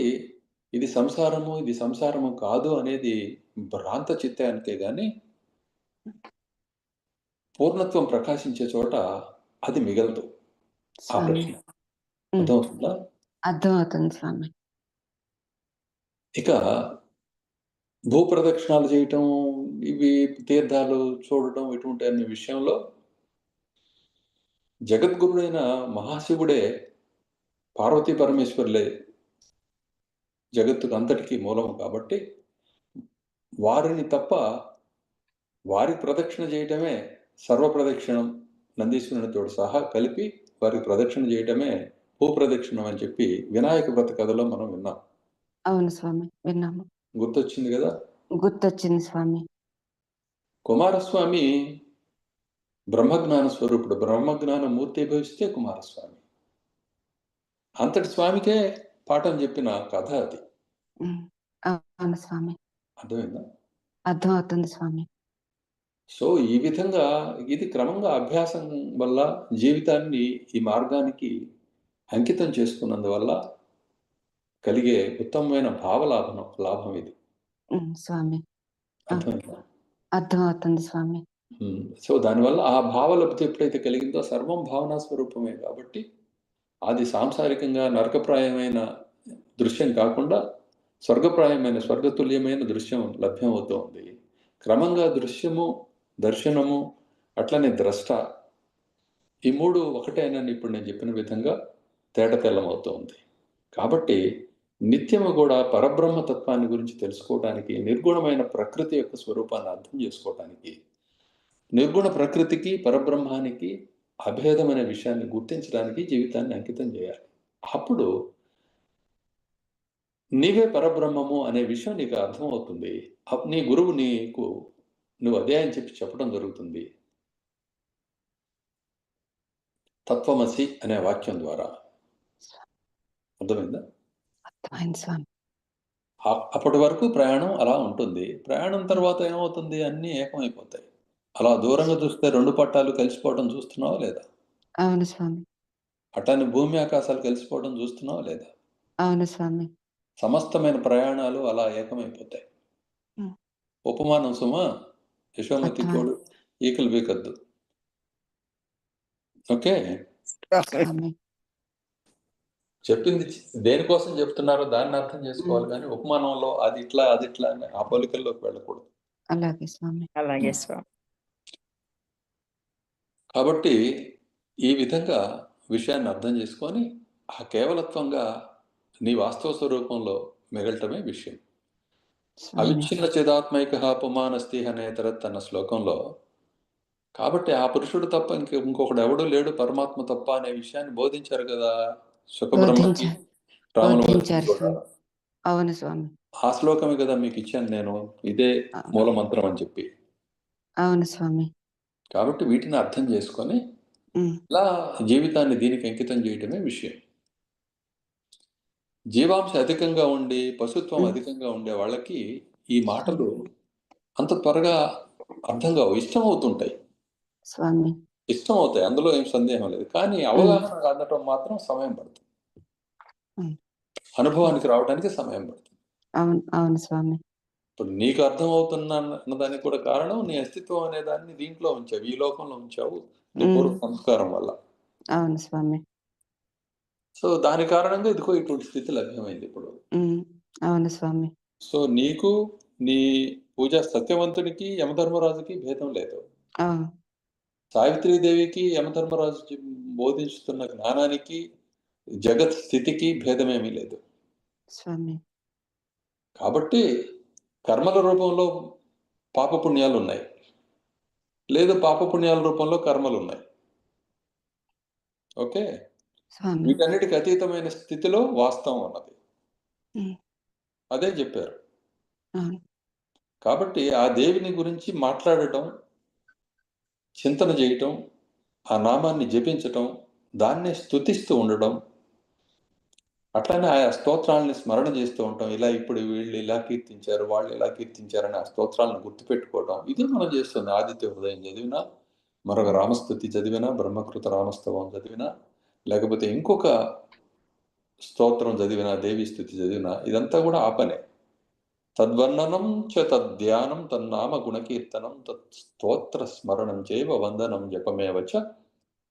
ఇది సంసారము, ఇది సంసారము కాదు అనేది భ్రాంత చిత్తానికే గాని పూర్ణత్వం ప్రకాశించే చోట అది మిగలదు. ఆ ప్రశ్న అర్థమవుతుందా? అర్థమవుతుంది స్వామి. ఇక భూప్రదక్షిణాలు చేయటం, ఇవి తీర్థాలు చూడటం, ఇటువంటి అనే విషయంలో జగద్గురుడైన మహాశివుడే, పార్వతీ పరమేశ్వరులే జగత్తుకు అంతటికీ మూలము కాబట్టి వారిని తప్ప వారి ప్రదక్షిణ చేయటమే సర్వప్రదక్షిణం, నందీశ్వరునితో సహా కలిపి వారికి ప్రదక్షిణ చేయటమే భూప్రదక్షిణం అని చెప్పి వినాయక వ్రత కథలో మనం విన్నాం. అవును స్వామి, విన్నాము. గుర్తొచ్చింది కదా? గుర్తొచ్చింది స్వామి. కుమారస్వామి బ్రహ్మజ్ఞాన స్వరూపుడు, బ్రహ్మజ్ఞాన మూర్తి భవిస్తే కుమారస్వామి. అంతటి స్వామికే పాఠం చెప్పిన కథ అది. అవును స్వామి. అర్థమైందా? అర్థం అవుతుంది స్వామి. సో ఈ విధంగా ఇది క్రమంగా అభ్యాసం వల్ల జీవితాన్ని ఈ మార్గానికి అంకితం చేసుకున్నందువల్ల కలిగే ఉత్తమమైన లాభం ఇది. స్వామి. అర్థమైందా? అర్థం అవుతుంది స్వామి. సో దానివల్ల ఆ భావలబ్ధి ఎప్పుడైతే కలిగిందో సర్వం భావనా స్వరూపమే కాబట్టి అది సాంసారికంగా నరకప్రాయమైన దృశ్యం కాకుండా స్వర్గప్రాయమైన స్వర్గతుల్యమైన దృశ్యం లభ్యం అవుతోంది. క్రమంగా దృశ్యము, దర్శనము, అట్లనే ద్రష్ట, ఈ మూడు ఒకటేనని ఇప్పుడు నేను చెప్పిన విధంగా తేటతెల్లమవుతోంది. కాబట్టి నిత్యము కూడా పరబ్రహ్మతత్వాన్ని గురించి తెలుసుకోవడానికి, నిర్గుణమైన ప్రకృతి యొక్క స్వరూపాన్ని అర్థం చేసుకోవటానికి, నిర్గుణ ప్రకృతికి పరబ్రహ్మానికి అభేదమైన విషయాన్ని గుర్తించడానికి జీవితాన్ని అంకితం చేయాలి. అప్పుడు నీవే పరబ్రహ్మము అనే విషయం నీకు అర్థమవుతుంది. నీ గురువు నువ్వు అదే అని చెప్పడం జరుగుతుంది తత్వమసి అనే వాక్యం ద్వారా. అర్థమైందా? అర్థమైంది స్వామి. అప్పటి వరకు ప్రయాణం అలా ఉంటుంది. ప్రయాణం తర్వాత ఏమవుతుంది? అన్నీ ఏకమైపోతాయి. అలా దూరంగా చూస్తే 2 పట్టాలు కలిసిపోవడం చూస్తున్నావా లేదా? అవును స్వామి. అట్లానే భూమి ఆకాశాలు కలిసిపోవడం చూస్తున్నావా లేదా? అవును స్వామి. సమస్తమైన ప్రయాణాలు అలా ఏకమైపోతాయి. ఉపమానం సుమా, యశోమతి కోడు ఈకలు బీకద్దు. ఓకే, చెప్పింది దేనికోసం చెప్తున్నారో దాన్ని అర్థం చేసుకోవాలి, కానీ ఉపమానంలో అది ఇట్లా అని ఆ పోలికల్లోకి వెళ్ళకూడదు. అలాగే స్వామి. అలాగే స్వామి. కాబట్టి ఈ విధంగా విషయాన్ని అర్థం చేసుకొని ఆ కేవలత్వంగా నీ వాస్తవ స్వరూపంలో మిగలటమే విషయం. అవిచ్ఛిన్న చిదాత్మైక పుమానస్తి అనేతరత్ అన్న శ్లోకంలో, కాబట్టి ఆ పురుషుడు తప్ప ఇంకొకడు ఎవడూ లేడు పరమాత్మ తప్ప అనే విషయాన్ని బోధించారు కదా సుఖబ్రహ్మకి, రాముల కూడా. అవును స్వామి. ఆ శ్లోకమే కదా మీకు ఇచ్చాను నేను, ఇదే మూల మంత్రం అని చెప్పి. అవును స్వామి. కాబట్టి వీటిని అర్థం చేసుకొని ఇలా జీవితాన్ని దీనికి అంకితం చేయటమే విషయం. జీవాంశ అధికంగా ఉండి పశుత్వం అధికంగా ఉండే వాళ్ళకి ఈ మాటలు అంత త్వరగా అర్థం కావు, ఇష్టం అవుతుంటాయి స్వామి. ఇష్టం అవుతాయి, అందులో ఏం సందేహం లేదు. కానీ అవగాహన అందటం మాత్రం సమయం పడుతుంది, అనుభవానికి రావడానికి సమయం పడుతుంది. అవును అవును స్వామి. ఇప్పుడు నీకు అర్థం అవుతున్నదానికి కూడా కారణం నీ అస్తిత్వం అనే దాన్ని దీంట్లో ఉంచావు, ఈ లోకంలో ఉంచావు, నీ పూర్వ సంస్కారం వల్ల. అవును స్వామి. సో దాని కారణంగా ఇదిగో ఇటువంటి స్థితి లభ్యమైంది ఇప్పుడు. అవును స్వామి. సో నీకు నీ పూజా సత్యవంతునికి యమధర్మరాజుకి భేదం లేదు. సావిత్రీదేవికి యమధర్మరాజు బోధించుతున్న జ్ఞానానికి జగత్ స్థితికి భేదమేమీ లేదు స్వామి. కాబట్టి కర్మల రూపంలో పాపపుణ్యాలు ఉన్నాయి, లేదు పాపపుణ్యాల రూపంలో కర్మలు ఉన్నాయి. ఓకే, వీటన్నిటికి అతీతమైన స్థితిలో వాస్తవం ఉన్నది, అదే చెప్పారు. కాబట్టి ఆ దేవిని గురించి మాట్లాడటం, చింతన చేయటం, ఆ నామాన్ని జపించటం, దాన్నే స్తుతిస్తూ ఉండడం, అట్లానే ఆయా స్తోత్రాలని స్మరణ చేస్తూ ఉంటాం. ఇలా ఇప్పుడు వీళ్ళు ఇలా కీర్తించారు, వాళ్ళు ఇలా కీర్తించారని ఆ స్తోత్రాలను గుర్తుపెట్టుకోవడం, ఇది మనం చేస్తుంది. ఆదిత్య హృదయం చదివినా, మరొక రామస్తుతి చదివినా, బ్రహ్మకృత రామస్తవం చదివినా, లేకపోతే ఇంకొక స్తోత్రం చదివినా, దేవి స్థుతి చదివినా, ఇదంతా కూడా ఆ పనే. తద్వర్ణనం చ తద్ధ్యానం తన్నామ గుణకీర్తనం తత్ స్తోత్ర స్మరణం చైవ వందనం జపమేవ చ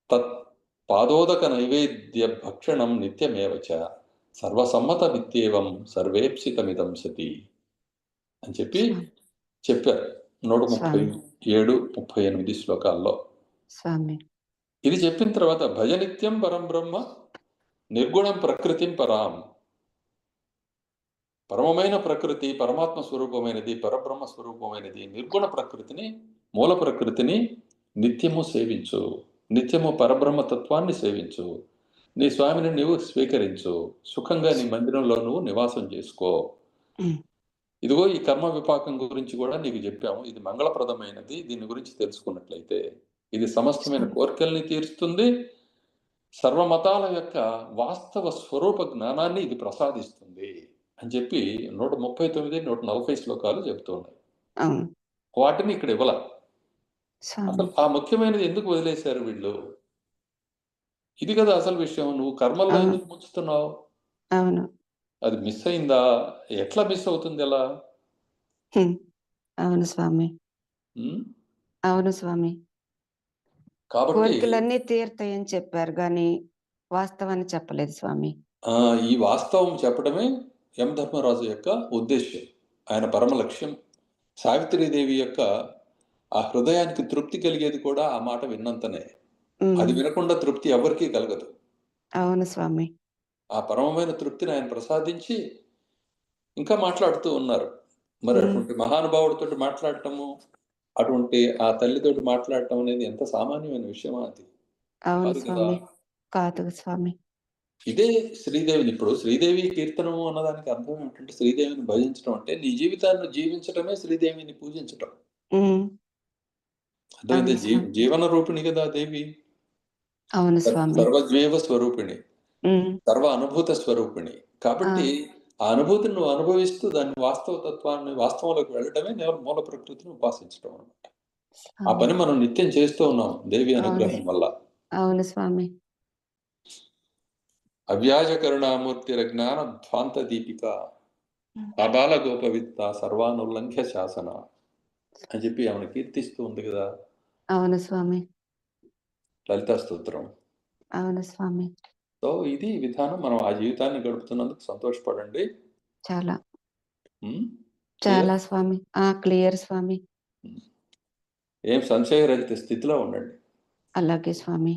తత్ పాదోదక నైవేద్య భక్షణం నిత్యమేవ చ సర్వసమ్మత విత్యేవం సర్వేప్సితమిదం సతి అని చెప్పారు 137, 38 శ్లోకాల్లో. ఇది చెప్పిన తర్వాత భజ నిత్యం పరం బ్రహ్మ నిర్గుణం ప్రకృతిం పరాం, పరమమైన ప్రకృతి పరమాత్మ స్వరూపమైనది, పరబ్రహ్మ స్వరూపమైనది నిర్గుణ ప్రకృతిని, మూల ప్రకృతిని నిత్యము సేవించు, నిత్యము పరబ్రహ్మ తత్వాన్ని సేవించు, నీ స్వామిని నువ్వు స్వీకరించు, సుఖంగా నీ మందిరంలో నువ్వు నివాసం చేసుకో. ఇదిగో ఈ కర్మ విపాకం గురించి కూడా నీకు చెప్పాము, ఇది మంగళప్రదమైనది, దీని గురించి తెలుసుకున్నట్లయితే ఇది సమస్తమైన కోరికల్ని తీరుస్తుంది, సర్వమతాల యొక్క వాస్తవ స్వరూప జ్ఞానాన్ని ఇది ప్రసాదిస్తుంది అని చెప్పి 139, 140 శ్లోకాలు చెప్తున్నాయి. అవును వాటిని ఇక్కడ ఇవ్వాల. స్వామి. అసలు ఆ ముఖ్యమైనది ఎందుకు వదిలేశారు వీళ్ళు? ఇది కదా అసలు విషయం. నువ్వు కర్మల్లో అవును. ఎందుకు ముంచుతున్నావు? అవును అది మిస్ అయిందా? ఎట్లా మిస్ అవుతుంది ఎలా? అవును స్వామి. ఉమ్? అవును స్వామి. కాబట్టి కోరికలన్నీ తీరుతాయని చెప్పారు కానీ వాస్తవాన్ని చెప్పలేదు స్వామి. ఈ వాస్తవం చెప్పడమే యమధర్మరాజు యొక్క ఉద్దేశ్యం, ఆయన పరమ లక్ష్యం. సావిత్రీదేవి యొక్క ఆ హృదయానికి తృప్తి కలిగేది కూడా ఆ మాట విన్నంతనే. అది వినకుండా తృప్తి ఎవరికీ కలగదు. అవును స్వామి. ఆ పరమమైన తృప్తిని ఆయన ప్రసాదించి ఇంకా మాట్లాడుతూ ఉన్నారు. మరి అటువంటి మహానుభావుడితో మాట్లాడటము, అటువంటి ఆ తల్లితోటి మాట్లాడటం అనేది ఎంత సామాన్యమైన విషయమా? అది అవును కాదు కదా. స్వామి. కాదు స్వామి. ఇదే శ్రీదేవిని, ఇప్పుడు శ్రీదేవి కీర్తనము అన్నదానికి అర్థం ఏమిటంటే, శ్రీదేవిని భజించడం అంటే నీ జీవితాన్ని జీవించడమే శ్రీదేవిని పూజించటం. అర్థమైతే? అవును స్వామి. జీవన రూపిణి కదా దేవి. అవును స్వామి. సర్వజీవ స్వరూపిణి, సర్వ అనుభూత స్వరూపిణి. కాబట్టి ఆ అనుభూతిని నువ్వు అనుభవిస్తూ దాని వాస్తవ తత్వాన్ని, వాస్తవంలోకి వెళ్ళటమే మూల ప్రకృతిని ఉపాసించడం అన్నమాట. ఆ పని మనం నిత్యం చేస్తూ ఉన్నాం దేవి అనుగ్రహం వల్ల. అవును స్వామి. అవ్యాజ కరుణామూర్తిర జ్ఞాన ధ్వాంత దీపిక అబాల గోపవిత్త సర్వానుల్లంఘ్య శాసన అని చెప్పి ఆమెను కీర్తిస్తూ ఉంది కదా అవును స్వామి. లలితా స్తోత్రం. అవును స్వామి. సో ఇది విధానం. మనం ఆ జీవితాన్ని గడుపుతున్నందుకు సంతోషపడండి. చాలా ఉమ్? చాలా స్వామి. క్లియర్ స్వామి. ఏం సంశయరహిత స్థితిలో ఉండండి. అలాగే స్వామి.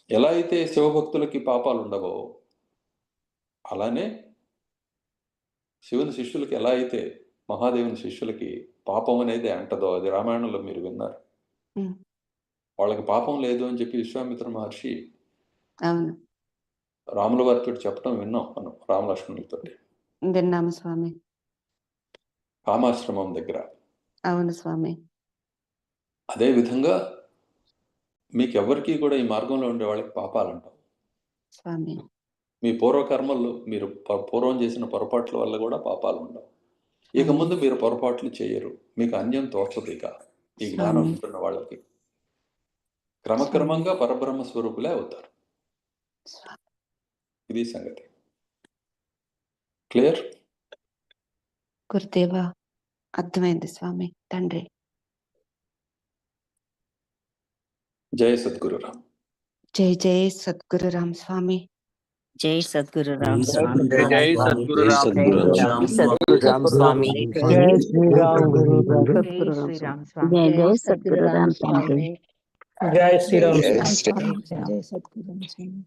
ఎలా అయితే శివభక్తులకి పాపాలు ఉండవో, అలానే శివుని శిష్యులకి ఎలా అయితే మహాదేవుని శిష్యులకి పాపం అనేది అంటదో, అది రామాయణంలో మీరు విన్నారు. వాళ్ళకి పాపం లేదు అని చెప్పి విశ్వామిత్ర మహర్షి అవును రాముల వారితో చెప్పడం విన్నాం మనం, రామలక్ష్మణులతో విన్నాము స్వామి. కామాశ్రమం దగ్గర. అవును స్వామి. అదే విధంగా మీకెవ్వరికీ కూడా ఈ మార్గంలో ఉండే వాళ్ళకి పాపాలు అంటాం స్వామి. మీ పూర్వకర్మలు, మీరు పూర్వం చేసిన పొరపాట్ల వల్ల కూడా పాపాలు ఉండవు. ఇక ముందు మీరు పొరపాట్లు చేయరు, మీకు అన్యం తోచదు. ఇక ఈ జ్ఞానం ఉంటున్న వాళ్ళకి క్రమక్రమంగా పరబ్రహ్మ స్వరూపులే అవుతారు. ఇది సంగతి. క్లియర్? గురుదేవా, అర్థమైంది స్వామి. తండ్రి. జయ సద్గురురామ్. జై జై సద్గురురామ్ స్వామి. జై సద్గురురామ్ స్వామి. జై సద్గురురామ్. జై సద్గురురామ్ స్వామి. జై శ్రీరామ్ గురు జై జై సద్గురురామ్ స్వామి. జై శ్రీరామ్. జై సద్గురురామ్ స్వామి.